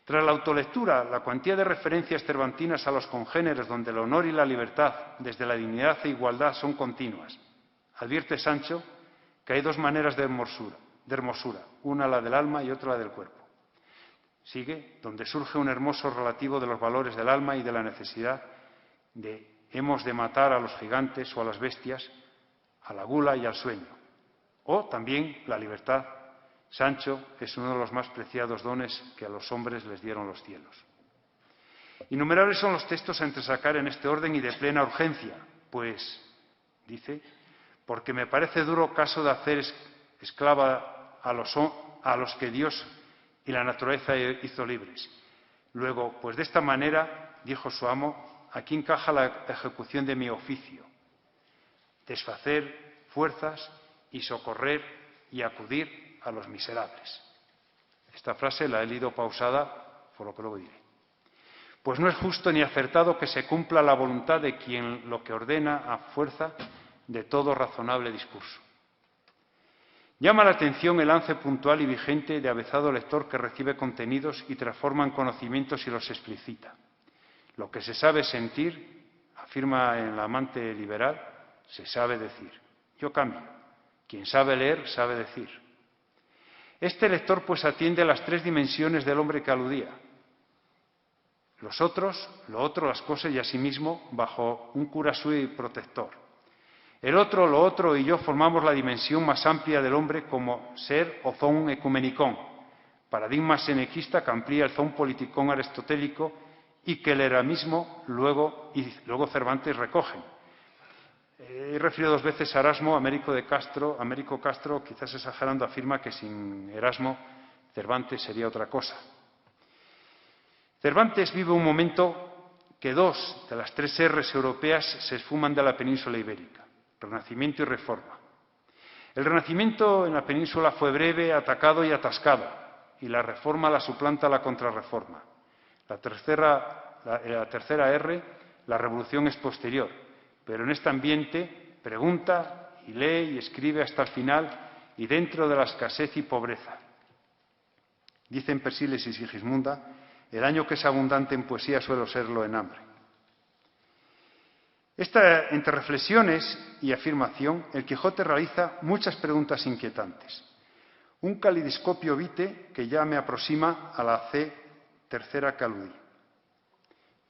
Tras la autolectura, la cuantía de referencias cervantinas a los congéneres donde el honor y la libertad, desde la dignidad e igualdad, son continuas. Advierte Sancho que hay dos maneras de hermosura, una la del alma y otra la del cuerpo. Sigue, donde surge un hermoso relativo de los valores del alma y de la necesidad de hemos de matar a los gigantes o a las bestias, a la gula y al sueño. O también la libertad. Sancho es uno de los más preciados dones que a los hombres les dieron los cielos. Innumerables son los textos a entresacar en este orden y de plena urgencia, pues, dice, porque me parece duro caso de hacer esclava a los que Dios y la naturaleza hizo libres. Luego, pues de esta manera, dijo su amo, aquí encaja la ejecución de mi oficio, desfacer fuerzas y socorrer y acudir a los miserables. Esta frase la he leído pausada, por lo que luego diré. Pues no es justo ni acertado que se cumpla la voluntad de quien lo que ordena a fuerza de todo razonable discurso. Llama la atención el lance puntual y vigente de avezado lector que recibe contenidos y transforma en conocimientos y los explicita. Lo que se sabe sentir, afirma el amante liberal, se sabe decir. Yo cambio. Quien sabe leer, sabe decir. Este lector pues atiende a las tres dimensiones del hombre que aludía. Los otros, lo otro, las cosas y asimismo bajo un cura sui protector. El otro, lo otro y yo formamos la dimensión más amplia del hombre como ser o zoon ecumenicón, paradigma senequista que amplía el zoon politicón aristotélico y que el eramismo luego Cervantes recogen. He referido dos veces a Erasmo, Américo Castro, quizás exagerando, afirma que sin Erasmo Cervantes sería otra cosa. Cervantes vive un momento que dos de las tres R's europeas se esfuman de la península ibérica, Renacimiento y Reforma. El Renacimiento en la península fue breve, atacado y atascado, y la Reforma la suplanta la Contrarreforma. La tercera R, la Revolución, es posterior, pero en este ambiente pregunta y lee y escribe hasta el final y dentro de la escasez y pobreza. Dicen Persíles y Sigismunda, el año que es abundante en poesía suele serlo en hambre. Entre reflexiones y afirmación, el Quijote realiza muchas preguntas inquietantes. Un calidoscopio vitae que ya me aproxima a la tercera que aludí.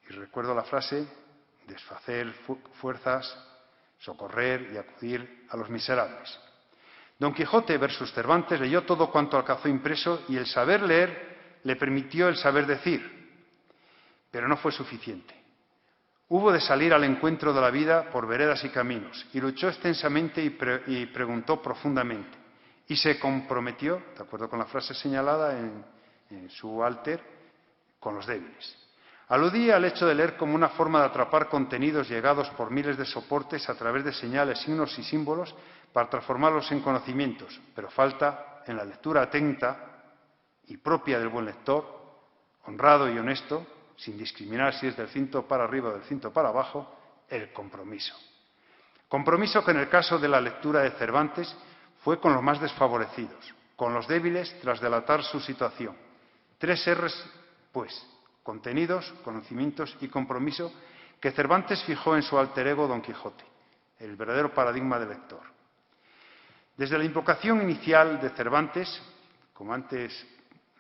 Y recuerdo la frase, desfacer fuerzas, socorrer y acudir a los miserables. Don Quijote versus Cervantes leyó todo cuanto alcanzó impreso y el saber leer le permitió el saber decir, pero no fue suficiente. Hubo de salir al encuentro de la vida por veredas y caminos, y luchó extensamente y preguntó profundamente, y se comprometió, de acuerdo con la frase señalada en su alter, con los débiles. Aludía al hecho de leer como una forma de atrapar contenidos llegados por miles de soportes a través de señales, signos y símbolos para transformarlos en conocimientos, pero falta en la lectura atenta y propia del buen lector, honrado y honesto, sin discriminar si es del cinto para arriba o del cinto para abajo, el compromiso. Compromiso que en el caso de la lectura de Cervantes fue con los más desfavorecidos, con los débiles tras delatar su situación. 3 R's, pues, contenidos, conocimientos y compromiso que Cervantes fijó en su alter ego Don Quijote, el verdadero paradigma del lector. Desde la invocación inicial de Cervantes, como antes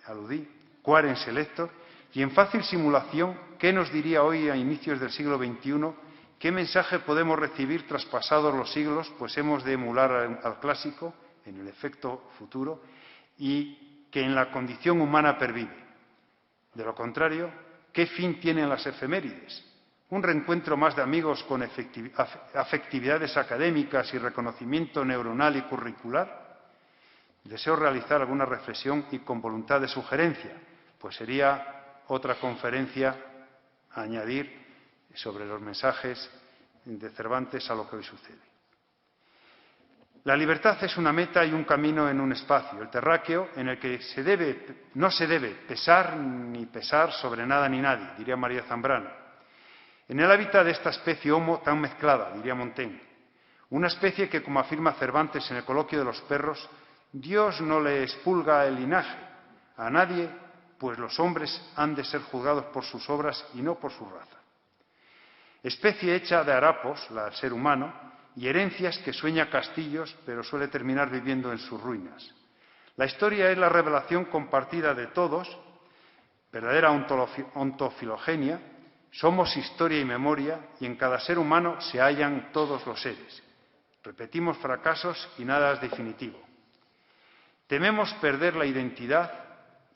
aludí, quaerens elector, y en fácil simulación, ¿qué nos diría hoy a inicios del siglo XXI? ¿Qué mensaje podemos recibir traspasados los siglos? Pues hemos de emular al clásico, en el efecto futuro, y que en la condición humana pervive. De lo contrario, ¿qué fin tienen las efemérides? ¿Un reencuentro más de amigos con afectividades académicas y reconocimiento neuronal y curricular? Deseo realizar alguna reflexión y con voluntad de sugerencia, pues sería otra conferencia a añadir sobre los mensajes de Cervantes a lo que hoy sucede. La libertad es una meta y un camino en un espacio, el terráqueo, en el que no se debe pesar ni pesar sobre nada ni nadie, diría María Zambrano. En el hábitat de esta especie homo tan mezclada, diría Montaigne, una especie que, como afirma Cervantes en el coloquio de los perros, Dios no le expulga el linaje a nadie, pues los hombres han de ser juzgados por sus obras y no por su raza. Especie hecha de harapos, la del ser humano, y herencias que sueña castillos, pero suele terminar viviendo en sus ruinas. La historia es la revelación compartida de todos, verdadera ontofilogenia, somos historia y memoria, y en cada ser humano se hallan todos los seres. Repetimos fracasos y nada es definitivo. Tememos perder la identidad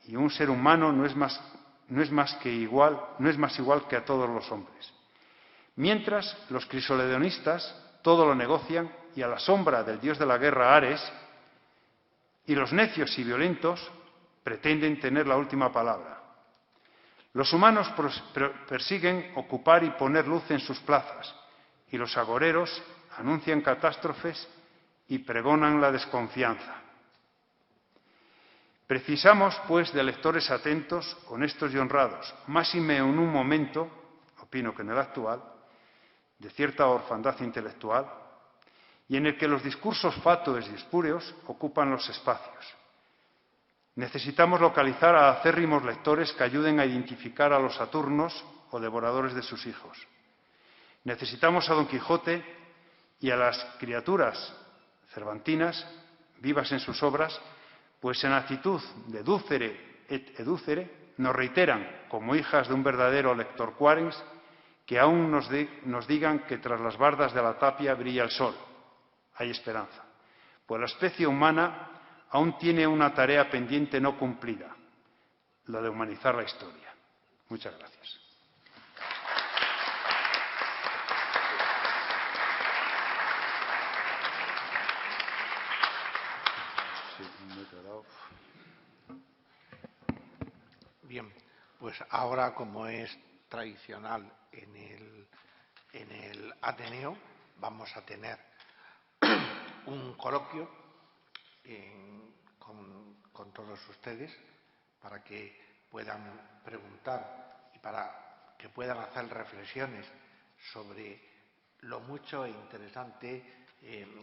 y un ser humano no es más igual que a todos los hombres. Mientras, los crisoledonistas todo lo negocian y a la sombra del dios de la guerra Ares, y los necios y violentos pretenden tener la última palabra. Los humanos persiguen ocupar y poner luz en sus plazas, y los agoreros anuncian catástrofes y pregonan la desconfianza. Precisamos, pues, de lectores atentos, honestos y honrados, máxime en un momento, opino que en el actual, de cierta orfandad intelectual, y en el que los discursos fatuos y espúreos ocupan los espacios. Necesitamos localizar a acérrimos lectores que ayuden a identificar a los saturnos o devoradores de sus hijos. Necesitamos a Don Quijote y a las criaturas cervantinas, vivas en sus obras, pues en actitud de ducere et educere nos reiteran, como hijas de un verdadero lector quaerens, que aún nos digan que tras las bardas de la tapia brilla el sol. Hay esperanza. Pues la especie humana aún tiene una tarea pendiente no cumplida, la de humanizar la historia. Muchas gracias. Bien, pues ahora, como es tradicional en el Ateneo, vamos a tener un coloquio con todos ustedes para que puedan preguntar y para que puedan hacer reflexiones sobre lo mucho e interesante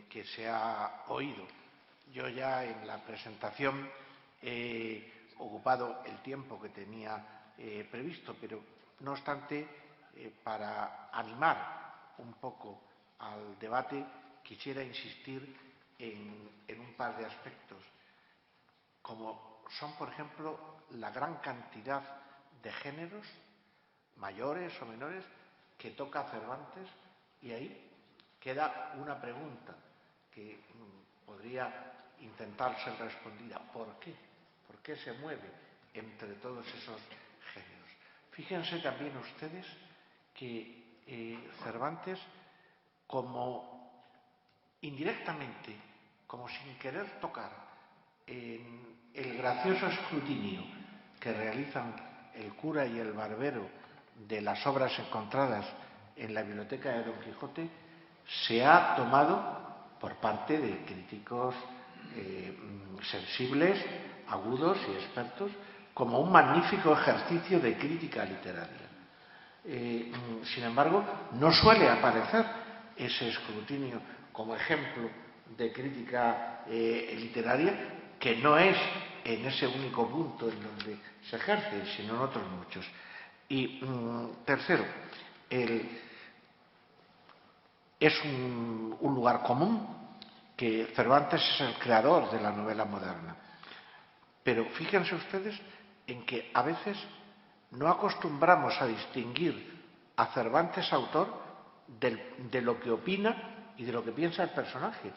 que se ha oído. Yo ya en la presentación he ocupado el tiempo que tenía previsto, pero no obstante, para animar un poco al debate, quisiera insistir en un par de aspectos, como son, por ejemplo, la gran cantidad de géneros, mayores o menores, que toca Cervantes, y ahí queda una pregunta que podría intentar ser respondida. ¿Por qué? ¿Por qué se mueve entre todos esos géneros? Fíjense también ustedes que Cervantes, como indirectamente, como sin querer tocar en el gracioso escrutinio que realizan el cura y el barbero de las obras encontradas en la biblioteca de Don Quijote, se ha tomado por parte de críticos sensibles, agudos y expertos, como un magnífico ejercicio de crítica literaria. Sin embargo, no suele aparecer ese escrutinio como ejemplo de crítica literaria, que no es en ese único punto en donde se ejerce, sino en otros muchos. Y tercero, es un lugar común que Cervantes es el creador de la novela moderna. Pero fíjense ustedes en que a veces no acostumbramos a distinguir a Cervantes autor de lo que opina y de lo que piensa el personaje,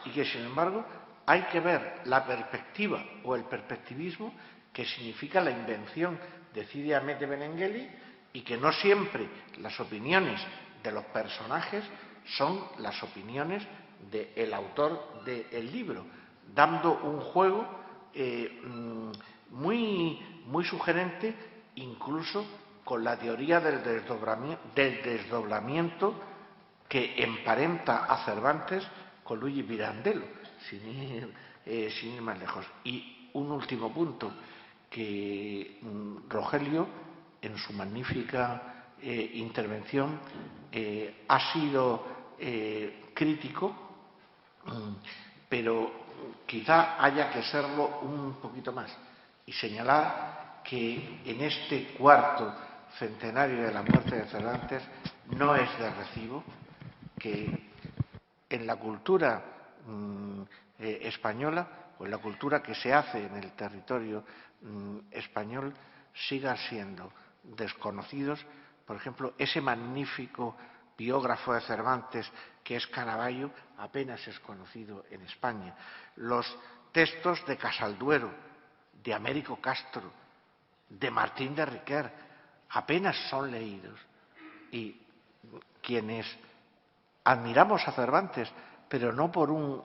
y que sin embargo hay que ver la perspectiva o el perspectivismo que significa la invención de Cide Hamete Benengeli, y que no siempre las opiniones de los personajes son las opiniones del autor del libro, dando un juego muy sugerente, incluso con la teoría del desdoblamiento que emparenta a Cervantes con Luigi Pirandello, sin ir más lejos. Y un último punto, que Rogelio, en su magnífica intervención, ha sido crítico, pero quizá haya que serlo un poquito más y señalar que en este cuarto centenario de la muerte de Cervantes no es de recibo que en la cultura española, o en la cultura que se hace en el territorio español, sigan siendo desconocidos, por ejemplo, ese magnífico biógrafo de Cervantes que es Canavallo, apenas es conocido en España. Los textos de Casalduero, de Américo Castro, de Martín de Riquer, apenas son leídos. Y quienes admiramos a Cervantes, pero no por un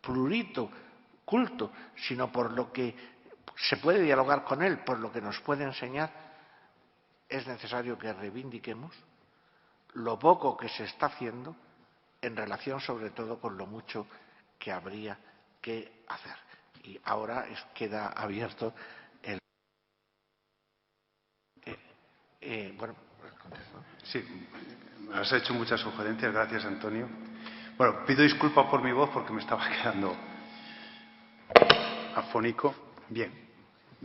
prurito culto, sino por lo que se puede dialogar con él, por lo que nos puede enseñar, es necesario que reivindiquemos lo poco que se está haciendo en relación sobre todo con lo mucho que habría que hacer. Y ahora queda abierto el... bueno, pues contesto. Sí, has hecho muchas sugerencias, gracias Antonio. Bueno, pido disculpas por mi voz porque me estaba quedando afónico. Bien,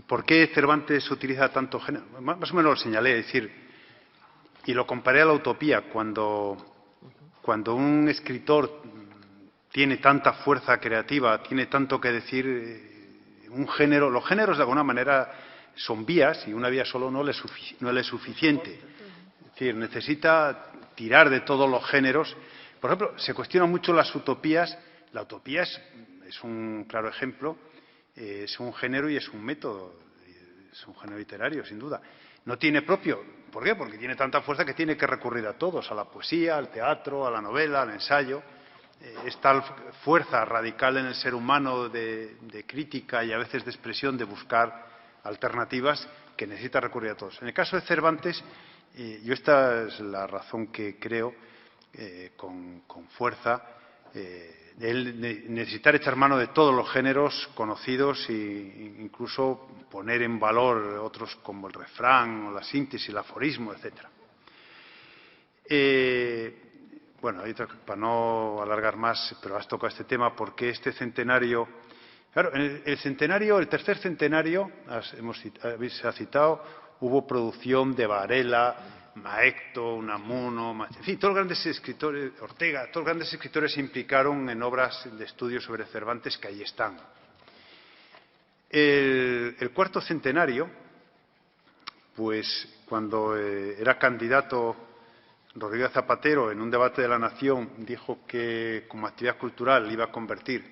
¿por qué Cervantes utiliza tanto género? Más o menos lo señalé, es decir, y lo comparé a la utopía. Cuando un escritor tiene tanta fuerza creativa, tiene tanto que decir, un género, los géneros de alguna manera son vías y una vía solo no le es suficiente. Es decir, necesita tirar de todos los géneros. Por ejemplo, se cuestionan mucho las utopías. La utopía es un claro ejemplo, es un género y es un método, es un género literario, sin duda. No tiene propio. ¿Por qué? Porque tiene tanta fuerza que tiene que recurrir a todos, a la poesía, al teatro, a la novela, al ensayo. Es tal fuerza radical en el ser humano de crítica y a veces de expresión, de buscar alternativas, que necesita recurrir a todos. En el caso de Cervantes, yo esta es la razón que creo con fuerza, necesitar echar mano de todos los géneros conocidos e incluso poner en valor otros como el refrán o la síntesis, el aforismo, etcétera. Bueno, para no alargar más, pero has tocado este tema, porque este centenario... Claro, en el centenario, el tercer centenario, se ha citado, hubo producción de Varela, Maecto, Unamuno, en fin, todos los grandes escritores, Ortega, todos los grandes escritores se implicaron en obras de estudio sobre Cervantes que ahí están. El cuarto centenario, pues cuando era candidato Rodríguez Zapatero en un debate de la Nación dijo que como actividad cultural iba a convertir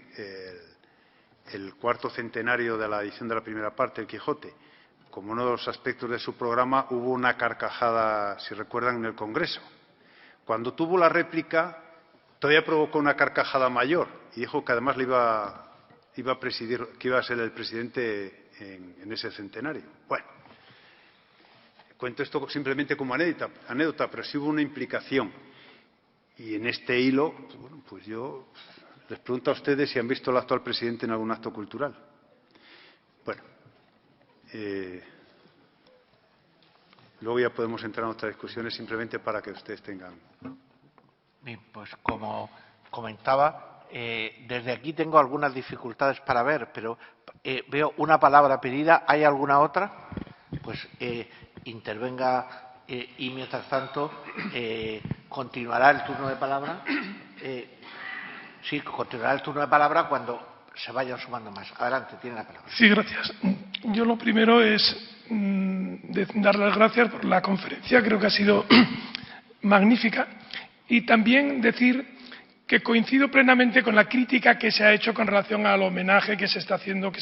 el cuarto centenario de la edición de la primera parte, el Quijote, como uno de los aspectos de su programa, hubo una carcajada, si recuerdan, en el Congreso. Cuando tuvo la réplica, todavía provocó una carcajada mayor y dijo que además le iba a presidir, que iba a ser el presidente en ese centenario. Bueno, cuento esto simplemente como anécdota, pero sí hubo una implicación. Y en este hilo, bueno, pues yo les pregunto a ustedes si han visto al actual presidente en algún acto cultural. Bueno, luego ya podemos entrar en otras discusiones simplemente para que ustedes tengan. Bien, pues como comentaba, desde aquí tengo algunas dificultades para ver, pero veo una palabra pedida. ¿Hay alguna otra? Pues intervenga y mientras tanto continuará el turno de palabra. Sí, continuará el turno de palabra cuando se vayan sumando más. Adelante, tiene la palabra. Sí, gracias. Yo lo primero es dar las gracias por la conferencia, creo que ha sido magnífica, y también decir que coincido plenamente con la crítica que se ha hecho con relación al homenaje que se está haciendo,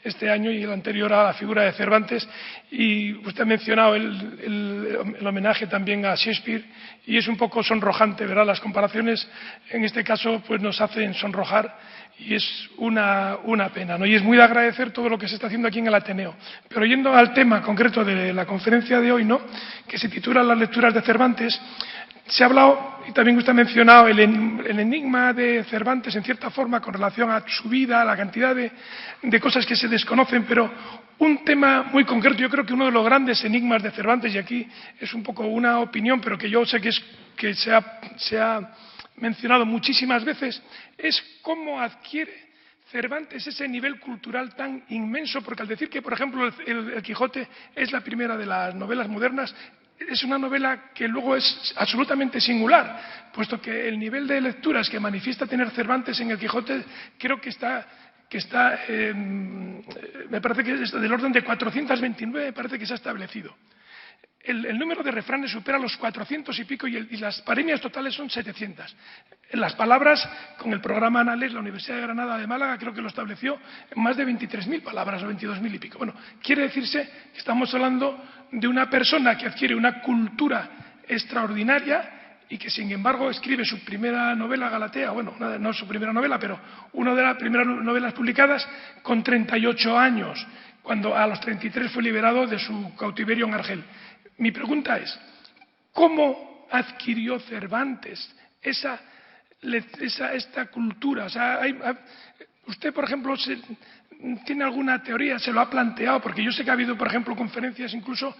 este año y el anterior a la figura de Cervantes, y usted ha mencionado el homenaje también a Shakespeare, y es un poco sonrojante, ¿verdad? Las comparaciones en este caso pues nos hacen sonrojar y es una pena, ¿no? Y es muy de agradecer todo lo que se está haciendo aquí en el Ateneo. Pero yendo al tema concreto de la conferencia de hoy, ¿no?, que se titula Las lecturas de Cervantes, se ha hablado, y también usted ha mencionado, el enigma de Cervantes, en cierta forma, con relación a su vida, a la cantidad de cosas que se desconocen, pero un tema muy concreto, yo creo que uno de los grandes enigmas de Cervantes, y aquí es un poco una opinión, pero que yo sé que se ha mencionado muchísimas veces, es cómo adquiere Cervantes ese nivel cultural tan inmenso, porque al decir que, por ejemplo, el Quijote es la primera de las novelas modernas, es una novela que luego es absolutamente singular, puesto que el nivel de lecturas que manifiesta tener Cervantes en el Quijote creo que está me parece que es del orden de 429, me parece que se ha establecido. El número de refranes supera los 400 y pico y las paremias totales son 700. Las palabras, con el programa Anales, la Universidad de Granada de Málaga creo que lo estableció en más de 23.000 palabras o 22.000 y pico. Bueno, quiere decirse que estamos hablando de una persona que adquiere una cultura extraordinaria y que, sin embargo, escribe su primera novela, Galatea, bueno, no su primera novela, pero una de las primeras novelas publicadas con 38 años, cuando a los 33 fue liberado de su cautiverio en Argel. Mi pregunta es, ¿cómo adquirió Cervantes esta cultura? O sea, usted, por ejemplo, ¿tiene alguna teoría? ¿Se lo ha planteado? Porque yo sé que ha habido, por ejemplo, conferencias incluso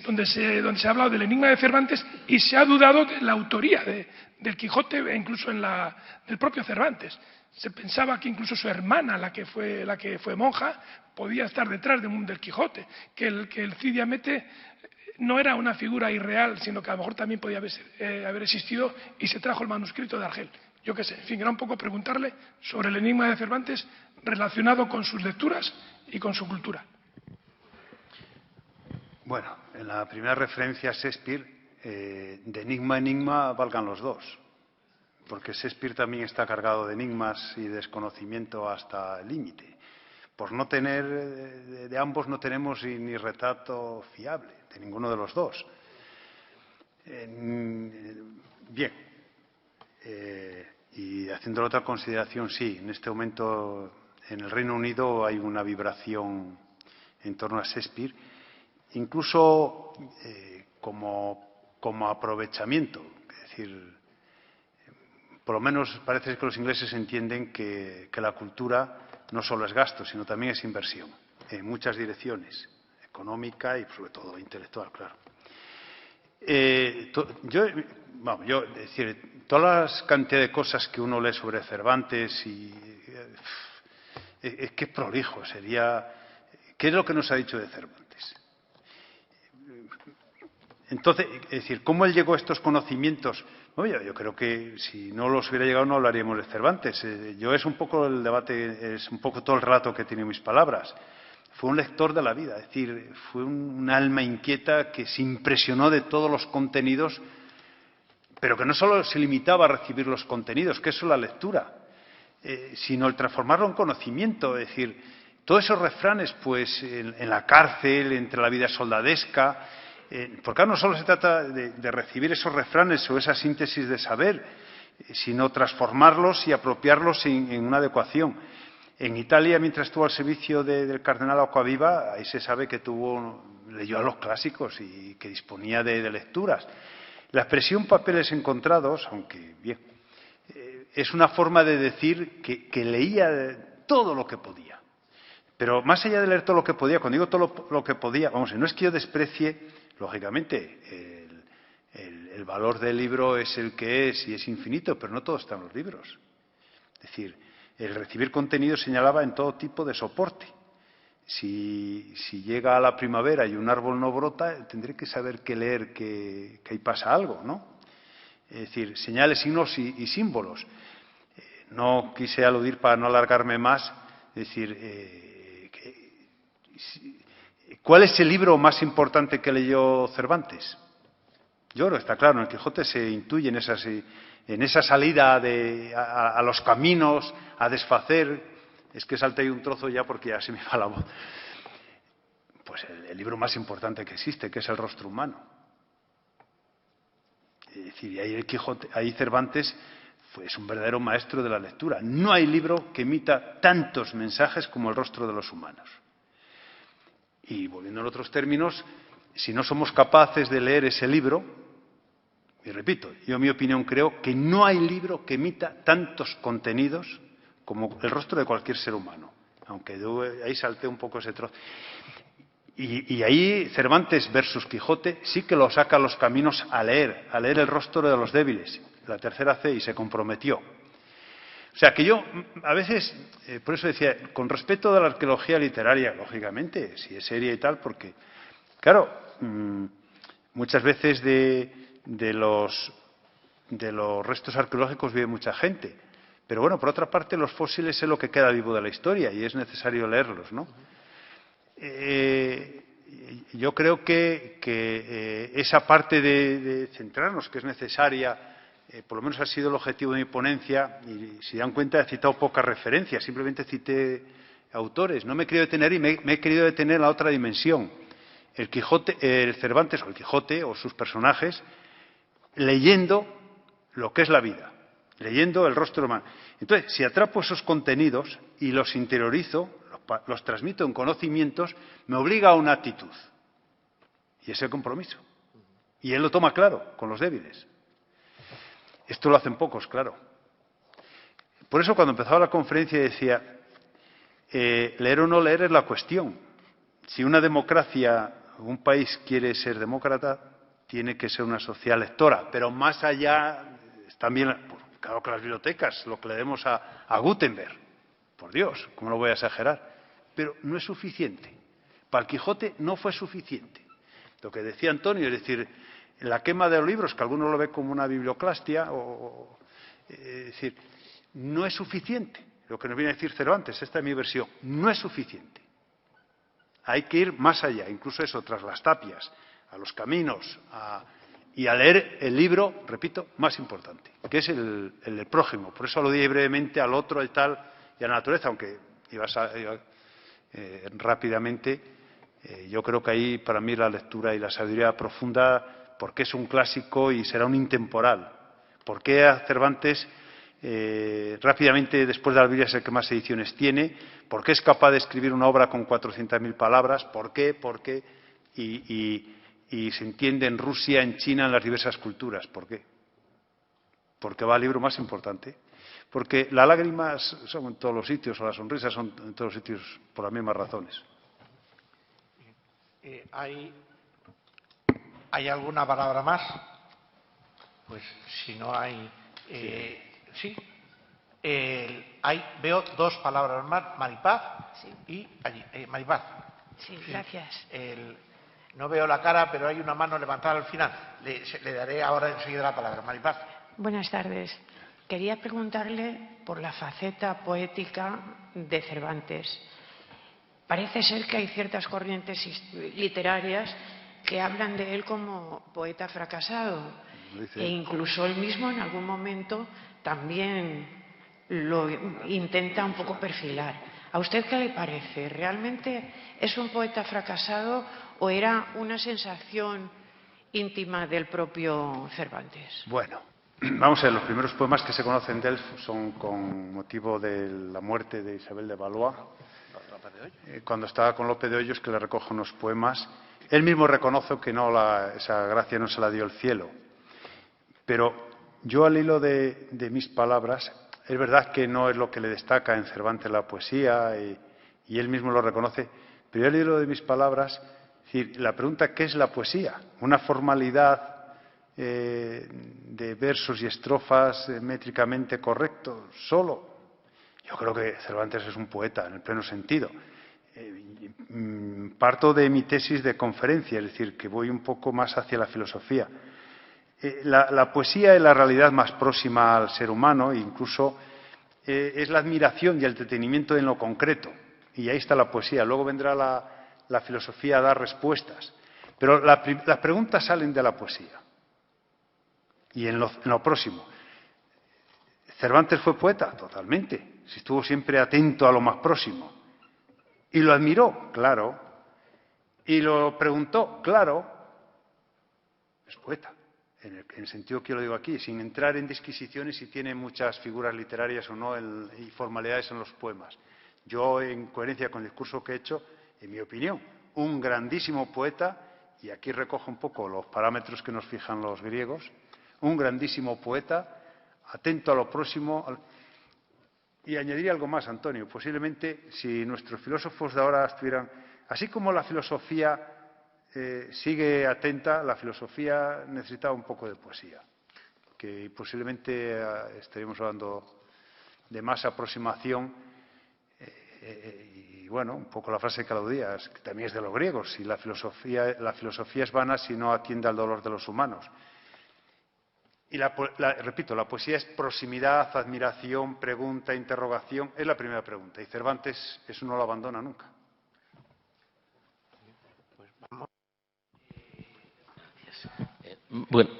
donde se ha hablado del enigma de Cervantes y se ha dudado de la autoría del Quijote e incluso del propio Cervantes. Se pensaba que incluso su hermana, la que fue monja, podía estar detrás del Quijote, que el Cid Hamete no era una figura irreal, sino que a lo mejor también podía haber existido y se trajo el manuscrito de Argel. Yo qué sé, en fin, era un poco preguntarle sobre el enigma de Cervantes relacionado con sus lecturas y con su cultura. Bueno, en la primera referencia a Shakespeare, de enigma a enigma valgan los dos, porque Shakespeare también está cargado de enigmas y desconocimiento hasta el límite. Por no tener, de ambos no tenemos ni retrato fiable, de ninguno de los dos. Bien, y haciendo otra consideración, sí, en este momento en el Reino Unido hay una vibración en torno a Shakespeare, incluso como aprovechamiento, es decir, por lo menos parece que los ingleses entienden que la cultura no solo es gasto, sino también es inversión, en muchas direcciones, económica y sobre todo intelectual, claro. Es decir, todas las cantidades de cosas que uno lee sobre Cervantes es que es prolijo, sería... ¿Qué es lo que nos ha dicho de Cervantes? Entonces, es decir, ¿cómo él llegó a estos conocimientos? Bueno, yo creo que si no los hubiera llegado no hablaríamos de Cervantes. Es un poco el debate, es un poco todo el relato que tiene mis palabras. Fue un lector de la vida, es decir, fue un alma inquieta que se impresionó de todos los contenidos, pero que no solo se limitaba a recibir los contenidos, que eso es la lectura, sino el transformarlo en conocimiento, es decir, todos esos refranes, pues, en la cárcel, entre la vida soldadesca, porque no solo se trata de recibir esos refranes o esa síntesis de saber, sino transformarlos y apropiarlos en una adecuación. En Italia, mientras estuvo al servicio del cardenal Acquaviva, ahí se sabe que leyó a los clásicos y que disponía de lecturas. La expresión papeles encontrados, aunque bien, es una forma de decir que leía todo lo que podía. Pero más allá de leer todo lo que podía, cuando digo todo lo que podía, vamos, no es que yo desprecie, lógicamente, el valor del libro es el que es y es infinito, pero no todo está en los libros. Es decir, el recibir contenido señalaba en todo tipo de soporte. Si llega a la primavera y un árbol no brota, tendré que saber qué leer, que ahí pasa algo, ¿no? Es decir, señales, signos y símbolos. No quise aludir para no alargarme más, es decir, ¿cuál es el libro más importante que leyó Cervantes? Yo creo que está claro, en el Quijote se intuye en esa salida a los caminos, a desfacer. Es que salté ahí un trozo ya porque ya se me va la voz. Pues el libro más importante que existe, que es El rostro humano. Es decir, y ahí el Quijote, ahí Cervantes es un verdadero maestro de la lectura. No hay libro que emita tantos mensajes como El rostro de los humanos. Y volviendo en otros términos, si no somos capaces de leer ese libro, y repito, yo en mi opinión creo que no hay libro que emita tantos contenidos como el rostro de cualquier ser humano, aunque yo ahí salté un poco ese trozo. Y ahí Cervantes versus Quijote sí que lo saca a los caminos a leer el rostro de los débiles, la tercera C, y se comprometió. O sea que yo, a veces, por eso decía, con respeto de la arqueología literaria, lógicamente, si es seria y tal, porque, claro, muchas veces de los restos arqueológicos vive mucha gente. Pero bueno, por otra parte, los fósiles es lo que queda vivo de la historia y es necesario leerlos, ¿no? Yo creo que esa parte de centrarnos, que es necesaria, por lo menos ha sido el objetivo de mi ponencia, y si dan cuenta he citado pocas referencias, simplemente cité autores. No me he querido detener y me he querido detener en la otra dimensión. El Cervantes o el Quijote o sus personajes leyendo lo que es la vida, leyendo el rostro humano. Entonces, si atrapo esos contenidos y los interiorizo, los transmito en conocimientos, me obliga a una actitud. Y es el compromiso. Y él lo toma claro, con los débiles. Esto lo hacen pocos, claro. Por eso cuando empezaba la conferencia decía, leer o no leer es la cuestión. Si una democracia, un país quiere ser demócrata, tiene que ser una sociedad lectora. Pero más allá, también, claro que las bibliotecas, lo que le demos a Gutenberg. Por Dios, ¿cómo lo voy a exagerar? Pero no es suficiente. Para el Quijote no fue suficiente. Lo que decía Antonio, es decir, la quema de los libros, que algunos lo ven como una biblioclastia, es decir, no es suficiente. Lo que nos viene a decir Cervantes, esta es mi versión, no es suficiente. Hay que ir más allá, incluso eso, tras las tapias, a los caminos, y a leer el libro, repito, más importante, que es el del prójimo. Por eso aludí brevemente al otro, al tal y a la naturaleza, aunque rápidamente. Yo creo que ahí, para mí, la lectura y la sabiduría profunda, porque es un clásico y será un intemporal. ¿Por qué a Cervantes, rápidamente, después de la Biblia, es el que más ediciones tiene? ¿Por qué es capaz de escribir una obra con 400.000 palabras? ¿Por qué? Y se entiende en Rusia, en China, en las diversas culturas. ¿Por qué? porque va al libro más importante. Porque las lágrimas son en todos los sitios, o las sonrisas son en todos los sitios por las mismas razones. ¿Hay alguna palabra más? Pues si no hay... sí. Veo dos palabras más, Maripaz y allí. Maripaz. Sí, gracias. No veo la cara, pero hay una mano levantada al final. Le daré ahora enseguida la palabra. Maripaz. Buenas tardes. Quería preguntarle por la faceta poética de Cervantes. Parece ser que hay ciertas corrientes literarias que hablan de él como poeta fracasado. E incluso él mismo en algún momento también lo intenta un poco perfilar. ¿A usted qué le parece? ¿Realmente es un poeta fracasado o era una sensación íntima del propio Cervantes? Bueno, vamos a ver, los primeros poemas que se conocen de él son con motivo de la muerte de Isabel de Valois, cuando estaba con Lope de Hoyos, que le recoge unos poemas. Él mismo reconoce que esa gracia no se la dio el cielo. Pero yo, al hilo de mis palabras, es verdad que no es lo que le destaca en Cervantes la poesía, y él mismo lo reconoce, pero yo, al hilo de mis palabras, es decir, la pregunta ¿qué es la poesía? ¿Una formalidad de versos y estrofas métricamente correctos solo? Yo creo que Cervantes es un poeta en el pleno sentido. Parto de mi tesis de conferencia, es decir, que voy un poco más hacia la filosofía. La poesía es la realidad más próxima al ser humano, e incluso es la admiración y el entretenimiento en lo concreto. Y ahí está la poesía. Luego vendrá la filosofía a dar respuestas. Pero las preguntas salen de la poesía. Y en lo próximo. ¿Cervantes fue poeta? Totalmente. Estuvo siempre atento a lo más próximo. ¿Y lo admiró? Claro. ¿Y lo preguntó? Claro. Es poeta. En el sentido que yo lo digo aquí, sin entrar en disquisiciones si tiene muchas figuras literarias o no y formalidades en los poemas. Yo, en coherencia con el discurso que he hecho, en mi opinión, un grandísimo poeta, y aquí recojo un poco los parámetros que nos fijan los griegos, un grandísimo poeta, atento a lo próximo. Y añadiría algo más, Antonio. Posiblemente, si nuestros filósofos de ahora estuvieran, así como la filosofía sigue atenta, la filosofía necesitaba un poco de poesía, que posiblemente estaríamos hablando de más aproximación. Y bueno, un poco la frase de Claudías, que también es de los griegos: si la filosofía es vana si no atiende al dolor de los humanos. Y repito, la poesía es proximidad, admiración, pregunta, interrogación. Es la primera pregunta. Y Cervantes eso no lo abandona nunca. Pues vamos. Bueno.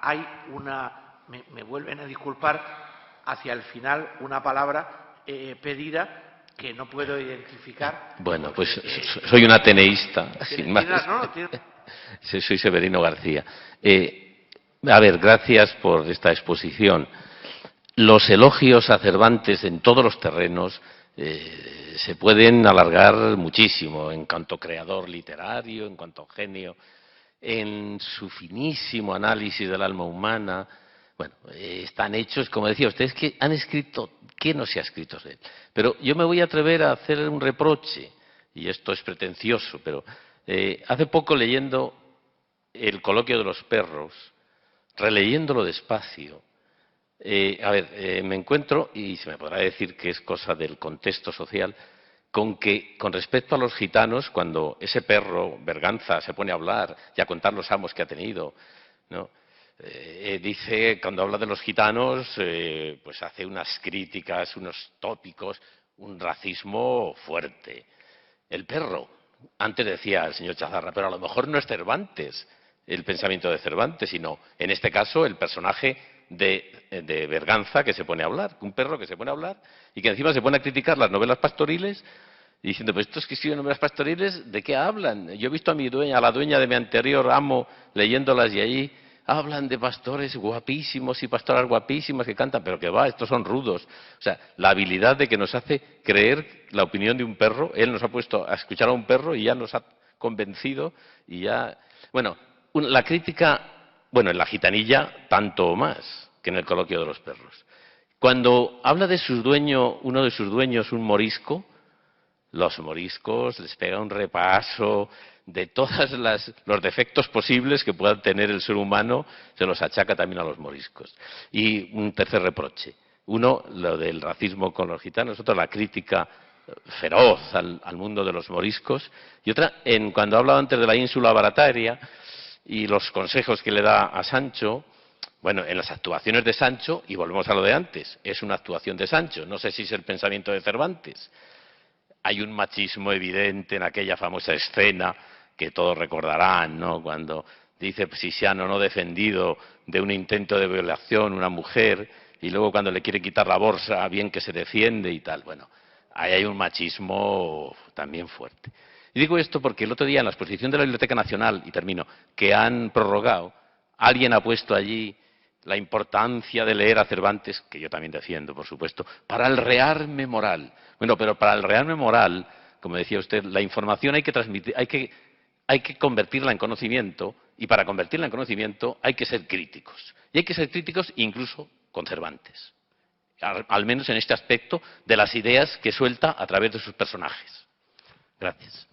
Hay me vuelven a disculpar, hacia el final una palabra pedida que no puedo identificar. Bueno, pues soy un ateneísta, sin más. ¿Tienes? Soy Severino García. A ver, gracias por esta exposición. Los elogios a Cervantes en todos los terrenos se pueden alargar muchísimo, en cuanto creador literario, en cuanto genio, en su finísimo análisis del alma humana. Bueno, están hechos, como decía usted, es que han escrito, ¿qué no se ha escrito de él? Pero yo me voy a atrever a hacer un reproche, y esto es pretencioso, pero hace poco, leyendo El coloquio de los perros, releyéndolo despacio, me encuentro, y se me podrá decir que es cosa del contexto social, con que, con respecto a los gitanos, cuando ese perro, Berganza, se pone a hablar y a contar los amos que ha tenido, ¿no? Dice, cuando habla de los gitanos, pues hace unas críticas, unos tópicos, un racismo fuerte. El perro, antes decía el señor Chazarra, pero a lo mejor no es Cervantes el pensamiento de Cervantes, sino, en este caso, el personaje de Berganza que se pone a hablar, un perro que se pone a hablar y que encima se pone a criticar las novelas pastoriles y diciendo, pues estos que escriben novelas pastoriles, ¿de qué hablan? Yo he visto a la dueña de mi anterior amo leyéndolas y ahí hablan de pastores guapísimos y pastoras guapísimas que cantan, pero que va, estos son rudos. O sea, la habilidad de que nos hace creer la opinión de un perro, él nos ha puesto a escuchar a un perro y ya nos ha convencido y ya... Bueno, la crítica, bueno, en La gitanilla tanto o más que en El coloquio de los perros. Cuando habla de sus dueños, uno de sus dueños, un morisco, los moriscos les pega un repaso de todos los defectos posibles que pueda tener el ser humano, se los achaca también a los moriscos. Y un tercer reproche. Uno, lo del racismo con los gitanos, otro, la crítica feroz al mundo de los moriscos, y otra, cuando ha hablado antes de la ínsula barataria y los consejos que le da a Sancho, bueno, en las actuaciones de Sancho, y volvemos a lo de antes, es una actuación de Sancho, no sé si es el pensamiento de Cervantes. Hay un machismo evidente en aquella famosa escena que todos recordarán, ¿no? Cuando dice Sisiano no defendido de un intento de violación una mujer, y luego cuando le quiere quitar la bolsa, bien que se defiende y tal. Bueno, ahí hay un machismo también fuerte. Y digo esto porque el otro día en la exposición de la Biblioteca Nacional, y termino, que han prorrogado, alguien ha puesto allí la importancia de leer a Cervantes, que yo también defiendo, por supuesto, para el rearme moral. Bueno, pero para el rearme moral, como decía usted, la información hay que transmitir, hay que convertirla en conocimiento, y para convertirla en conocimiento hay que ser críticos. Y hay que ser críticos incluso con Cervantes, al menos en este aspecto de las ideas que suelta a través de sus personajes. Gracias.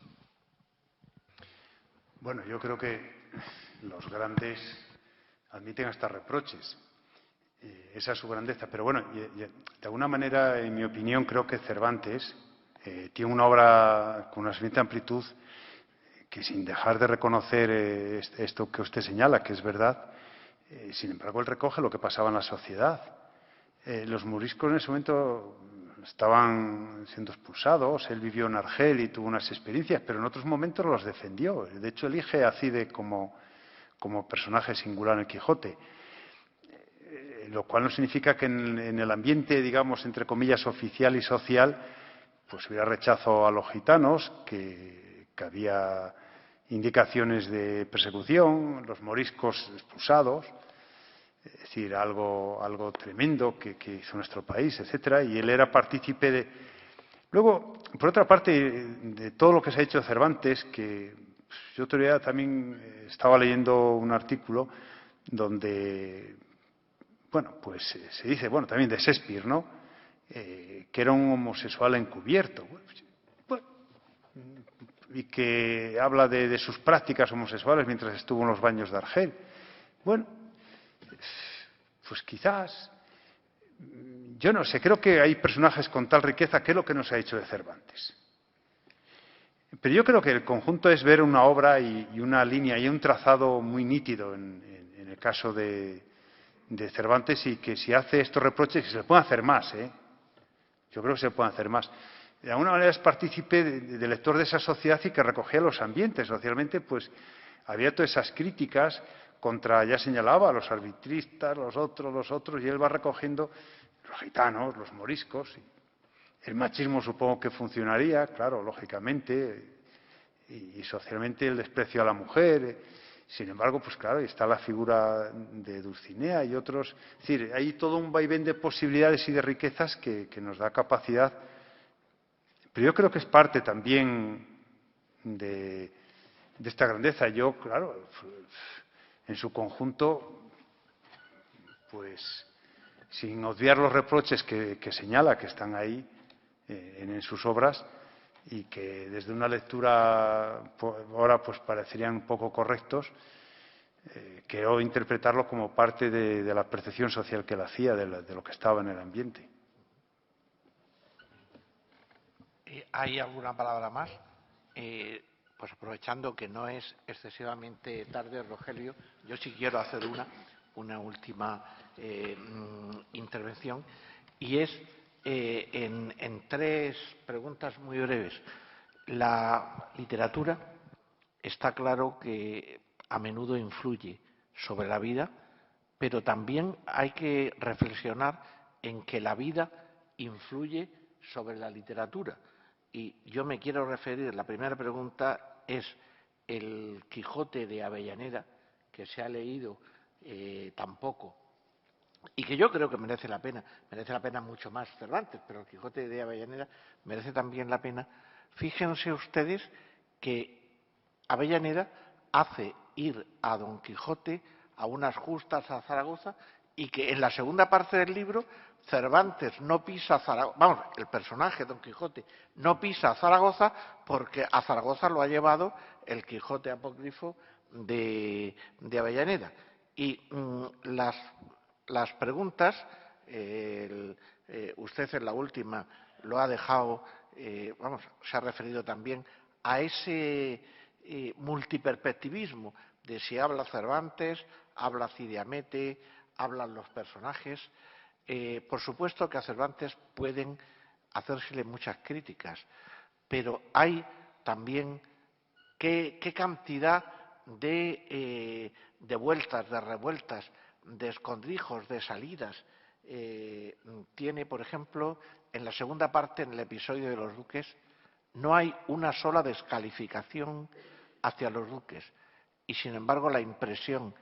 Bueno, yo creo que los grandes admiten hasta reproches. Esa es su grandeza. Pero bueno, de alguna manera, en mi opinión, creo que Cervantes tiene una obra con una suficiente amplitud que, sin dejar de reconocer esto que usted señala, que es verdad, sin embargo, él recoge lo que pasaba en la sociedad. Los moriscos en ese momento estaban siendo expulsados, él vivió en Argel y tuvo unas experiencias, pero en otros momentos los defendió. De hecho, elige a Cide como personaje singular en el Quijote, lo cual no significa que en el ambiente, digamos, entre comillas, oficial y social, pues hubiera rechazo a los gitanos, que había indicaciones de persecución, los moriscos expulsados, es decir, algo tremendo que hizo nuestro país, etcétera, y él era partícipe de... Luego, por otra parte, de todo lo que se ha hecho de Cervantes, que yo otro día también estaba leyendo un artículo donde, bueno, pues se dice, bueno, también de Shakespeare, ¿no? Que era un homosexual encubierto. Bueno, y que habla de sus prácticas homosexuales mientras estuvo en los baños de Argel. Bueno, pues quizás, yo no sé, creo que hay personajes con tal riqueza, que es lo que nos ha hecho de Cervantes. Pero yo creo que el conjunto es ver una obra y una línea y un trazado muy nítido en el caso de Cervantes, y que si hace estos reproches, que se le pueden hacer más, yo creo que se pueden hacer más. De alguna manera es partícipe del lector de esa sociedad y que recogía los ambientes. Socialmente, pues había todas esas críticas contra, ya señalaba, los arbitristas, los otros, y él va recogiendo los gitanos, los moriscos. El machismo supongo que funcionaría, claro, lógicamente, y socialmente el desprecio a la mujer. Sin embargo, pues claro, está la figura de Dulcinea y otros. Es decir, hay todo un vaivén de posibilidades y de riquezas que nos da capacidad. Pero yo creo que es parte también de esta grandeza. Yo, claro, en su conjunto, pues sin obviar los reproches que señala, que están ahí en sus obras, y que desde una lectura ahora pues parecerían un poco correctos, quiero interpretarlo como parte de la percepción social que él hacía de lo que estaba en el ambiente. ¿Hay alguna palabra más? Pues aprovechando que no es excesivamente tarde, Rogelio, yo sí quiero hacer una última intervención, y es en tres preguntas muy breves. La literatura está claro que a menudo influye sobre la vida, pero también hay que reflexionar en que la vida influye sobre la literatura. Y yo me quiero referir, la primera pregunta es el Quijote de Avellaneda, que se ha leído tampoco, y que yo creo que merece la pena mucho más Cervantes, pero el Quijote de Avellaneda merece también la pena. Fíjense ustedes que Avellaneda hace ir a Don Quijote a unas justas a Zaragoza y que en la segunda parte del libro Cervantes no pisa Zaragoza, vamos, el personaje Don Quijote no pisa Zaragoza porque a Zaragoza lo ha llevado el Quijote apócrifo de Avellaneda. Y las preguntas, usted en la última lo ha dejado, se ha referido también a ese multiperspectivismo de si habla Cervantes, habla Cide Hamete, hablan los personajes. Por supuesto que a Cervantes pueden hacérsele muchas críticas, pero hay también qué cantidad de vueltas, de revueltas, de escondrijos, de salidas tiene, por ejemplo, en la segunda parte, en el episodio de los duques, no hay una sola descalificación hacia los duques. Y, sin embargo, la impresión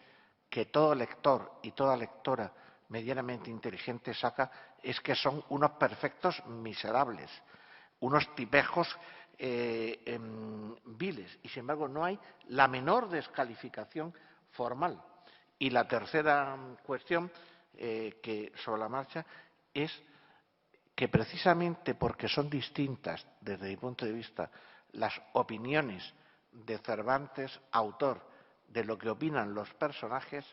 que todo lector y toda lectora medianamente inteligente saca es que son unos perfectos miserables, unos tipejos viles. Y, sin embargo, no hay la menor descalificación formal. Y la tercera cuestión que sobre la marcha es que precisamente porque son distintas, desde mi punto de vista, las opiniones de Cervantes, autor, de lo que opinan los personajes,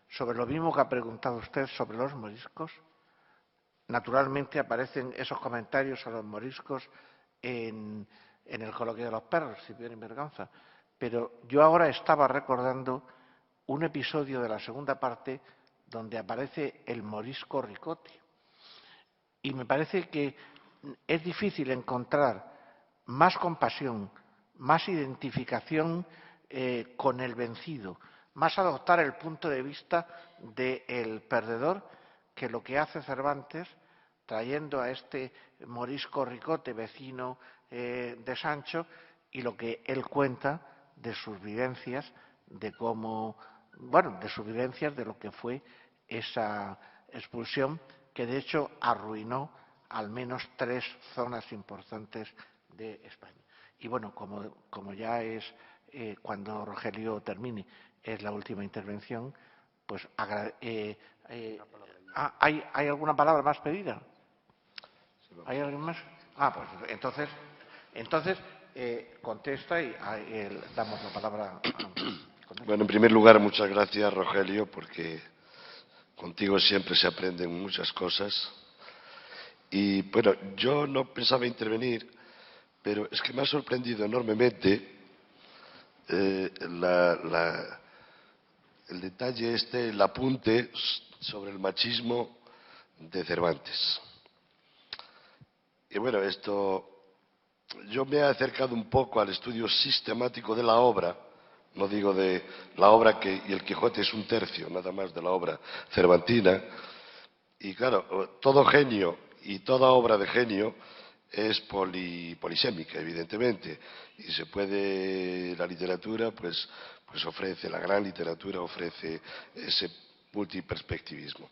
sobre lo mismo que ha preguntado usted sobre los moriscos, naturalmente aparecen esos comentarios sobre los moriscos en el coloquio de los perros, Cipión y Berganza, pero yo ahora estaba recordando un episodio de la segunda parte donde aparece el morisco Ricote. Y me parece que es difícil encontrar más compasión, más identificación con el vencido, más adoptar el punto de vista del perdedor que lo que hace Cervantes trayendo a este morisco Ricote, vecino de Sancho, y lo que él cuenta de sus vivencias, de cómo, de sus vivencias de lo que fue esa expulsión, que de hecho arruinó al menos 3 zonas importantes de España. Y bueno, como ya es, cuando Rogelio termine, es la última intervención, pues ¿hay alguna palabra más pedida? ¿Hay alguien más? Pues entonces contesta y damos la palabra a... Bueno, en primer lugar, muchas gracias, Rogelio, porque contigo siempre se aprenden muchas cosas. Y bueno, yo no pensaba intervenir, pero es que me ha sorprendido enormemente el detalle el apunte sobre el machismo de Cervantes. Y bueno, yo me he acercado un poco al estudio sistemático de la obra, no digo de la obra y el Quijote es un tercio nada más de la obra cervantina, y claro, todo genio y toda obra de genio es polisémica, evidentemente, y la literatura pues ofrece, la gran literatura ofrece ese multiperspectivismo.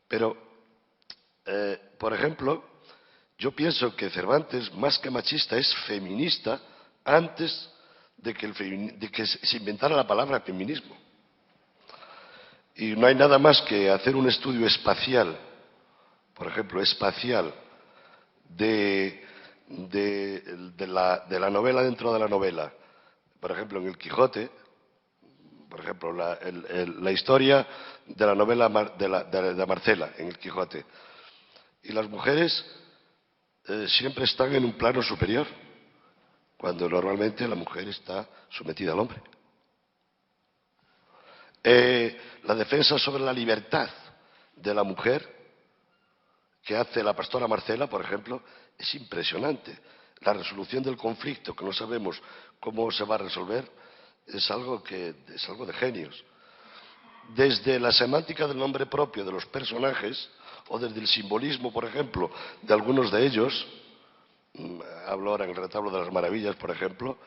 Pero, por ejemplo, yo pienso que Cervantes, más que machista, es feminista antes de que se inventara la palabra feminismo. Y no hay nada más que hacer un estudio espacial, por ejemplo, espacial, de la novela dentro de la novela. Por ejemplo, en el Quijote, por ejemplo, la historia de la novela de Marcela, en el Quijote. Y las mujeres siempre están en un plano superior, cuando normalmente la mujer está sometida al hombre. La defensa sobre la libertad de la mujer que hace la pastora Marcela, por ejemplo, es impresionante. La resolución del conflicto, que no sabemos cómo se va a resolver, es algo de genios. Desde la semántica del nombre propio de los personajes, o desde el simbolismo, por ejemplo, de algunos de ellos, hablo ahora en el retablo de las maravillas, por ejemplo,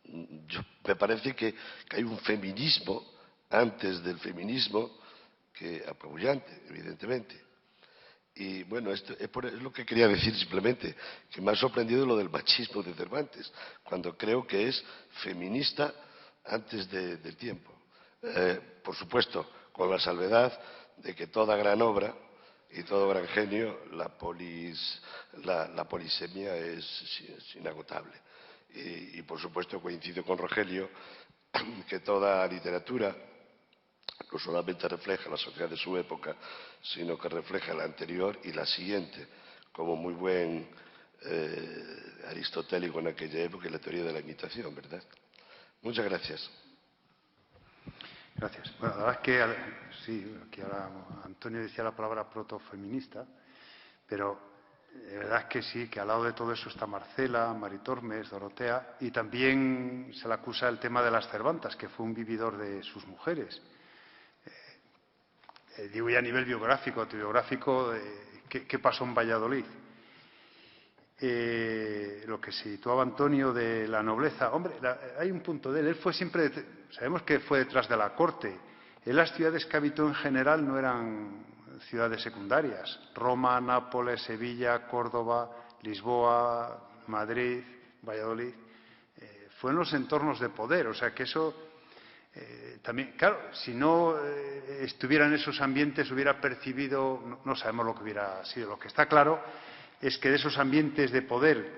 me parece que hay un feminismo antes del feminismo que apabullante, evidentemente. Y bueno, esto es lo que quería decir simplemente, que me ha sorprendido lo del machismo de Cervantes, cuando creo que es feminista antes del tiempo. Por supuesto, con la salvedad de que toda gran obra y todo gran genio, la polisemia es inagotable. Y por supuesto coincido con Rogelio que toda literatura no solamente refleja la sociedad de su época, sino que refleja la anterior y la siguiente, como muy buen aristotélico en aquella época y la teoría de la imitación, ¿verdad? Muchas gracias. Gracias. Bueno, la verdad es que, sí, aquí ahora Antonio decía la palabra protofeminista, pero de verdad es que sí, que al lado de todo eso está Marcela, Mari Tormes, Dorotea, y también se le acusa el tema de las Cervantas, que fue un vividor de sus mujeres. Digo ya a nivel biográfico, autobiográfico, ¿qué pasó en Valladolid? Lo que situaba Antonio de la nobleza. Hombre, hay un punto de él. Él fue siempre, sabemos que fue detrás de la corte. Las ciudades que habitó en general no eran ciudades secundarias. Roma, Nápoles, Sevilla, Córdoba, Lisboa, Madrid, Valladolid. Fue en los entornos de poder. O sea que eso también, claro, si no estuviera en esos ambientes hubiera percibido, no sabemos lo que hubiera sido. Lo que está claro es que de esos ambientes de poder,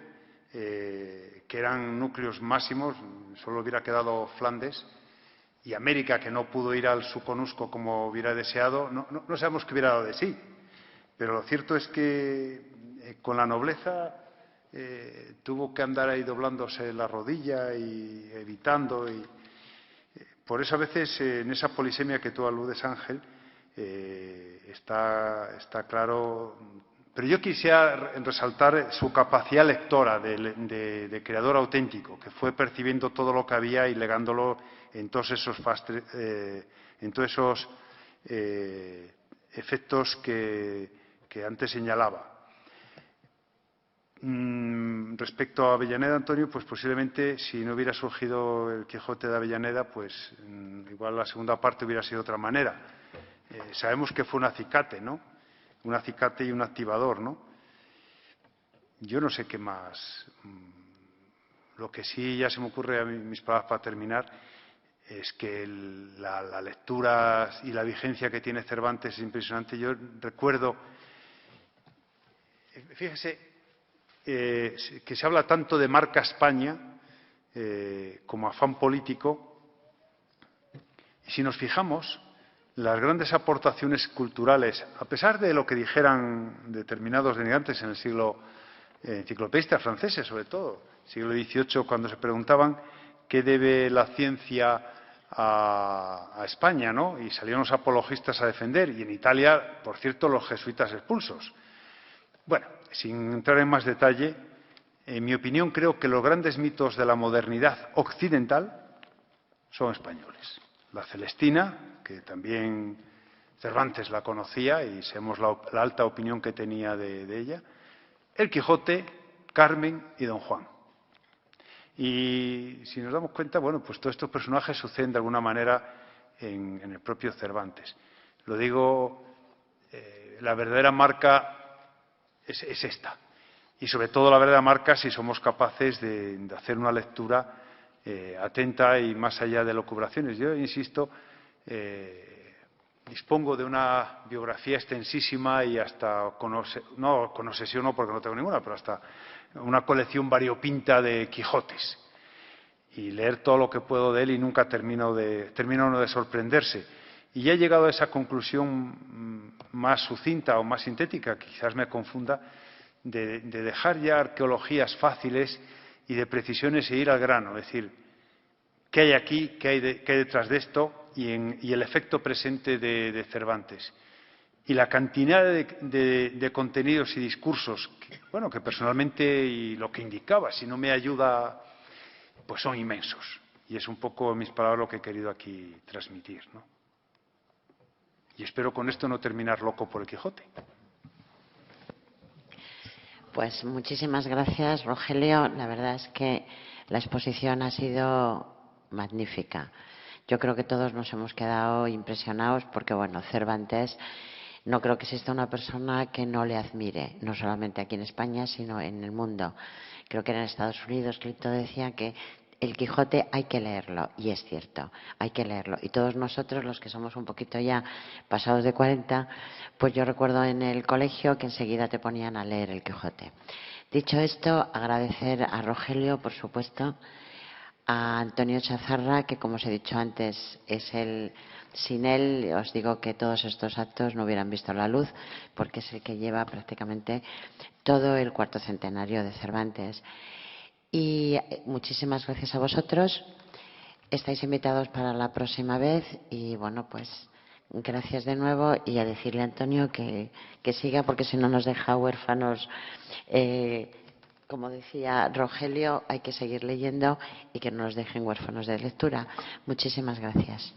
que eran núcleos máximos, solo hubiera quedado Flandes y América, que no pudo ir al Soconusco como hubiera deseado, no sabemos qué hubiera dado de sí. Pero lo cierto es que con la nobleza tuvo que andar ahí doblándose la rodilla y evitando. Y por eso a veces en esa polisemia que tú aludes, Ángel, está claro. Pero yo quisiera resaltar su capacidad lectora de creador auténtico, que fue percibiendo todo lo que había y legándolo en todos esos efectos que antes señalaba. Respecto a Avellaneda, Antonio, pues posiblemente si no hubiera surgido el Quijote de Avellaneda, pues igual la segunda parte hubiera sido de otra manera. Sabemos que fue un acicate, ¿no? Un acicate y un activador, ¿no? Yo no sé qué más. Lo que sí ya se me ocurre a mí, mis palabras para terminar, es que la lectura y la vigencia que tiene Cervantes es impresionante. Yo recuerdo, fíjese, que se habla tanto de marca España como afán político, y si nos fijamos, las grandes aportaciones culturales, a pesar de lo que dijeran determinados denigrantes en el siglo, enciclopedistas franceses sobre todo, siglo XVIII, cuando se preguntaban qué debe la ciencia a España, ¿no? Y salieron los apologistas a defender, y en Italia, por cierto, los jesuitas expulsos. Bueno, sin entrar en más detalle, en mi opinión creo que los grandes mitos de la modernidad occidental son españoles. La Celestina, que también Cervantes la conocía y sabemos la alta opinión que tenía de ella, el Quijote, Carmen y Don Juan. Y si nos damos cuenta, bueno, pues todos estos personajes suceden de alguna manera en el propio Cervantes. Lo digo, la verdadera marca es esta. Y sobre todo la verdadera marca si somos capaces de hacer una lectura atenta y más allá de locubraciones. Yo insisto, dispongo de una biografía extensísima y hasta no con obsesión, no porque no tengo ninguna, pero hasta una colección variopinta de Quijotes. Y leer todo lo que puedo de él y nunca termino uno de sorprenderse. Y ya he llegado a esa conclusión más sucinta o más sintética, quizás me confunda, de dejar ya arqueologías fáciles y de precisiones e ir al grano. Es decir, ¿qué hay aquí? ¿Qué hay detrás de esto? Y el efecto presente de Cervantes. Y la cantidad de contenidos y discursos, que personalmente, y lo que indicaba, si no me ayuda, pues son inmensos. Y es un poco, en mis palabras, lo que he querido aquí transmitir, ¿no? Y espero con esto no terminar loco por el Quijote. Pues muchísimas gracias, Rogelio. La verdad es que la exposición ha sido magnífica. Yo creo que todos nos hemos quedado impresionados porque, bueno, Cervantes No creo que exista una persona que no le admire, no solamente aquí en España, sino en el mundo. Creo que era en Estados Unidos, Clito decía que el Quijote hay que leerlo, y es cierto, hay que leerlo. Y todos nosotros, los que somos un poquito ya pasados de 40, pues yo recuerdo en el colegio que enseguida te ponían a leer el Quijote. Dicho esto, agradecer a Rogelio, por supuesto, a Antonio Chazarra, que como os he dicho antes, sin él os digo que todos estos actos no hubieran visto la luz, porque es el que lleva prácticamente todo el cuarto centenario de Cervantes. Y muchísimas gracias a vosotros. Estáis invitados para la próxima vez y bueno, pues gracias de nuevo y a decirle a Antonio que siga porque si no nos deja huérfanos. Como decía Rogelio, hay que seguir leyendo y que no nos dejen huérfanos de lectura. Muchísimas gracias.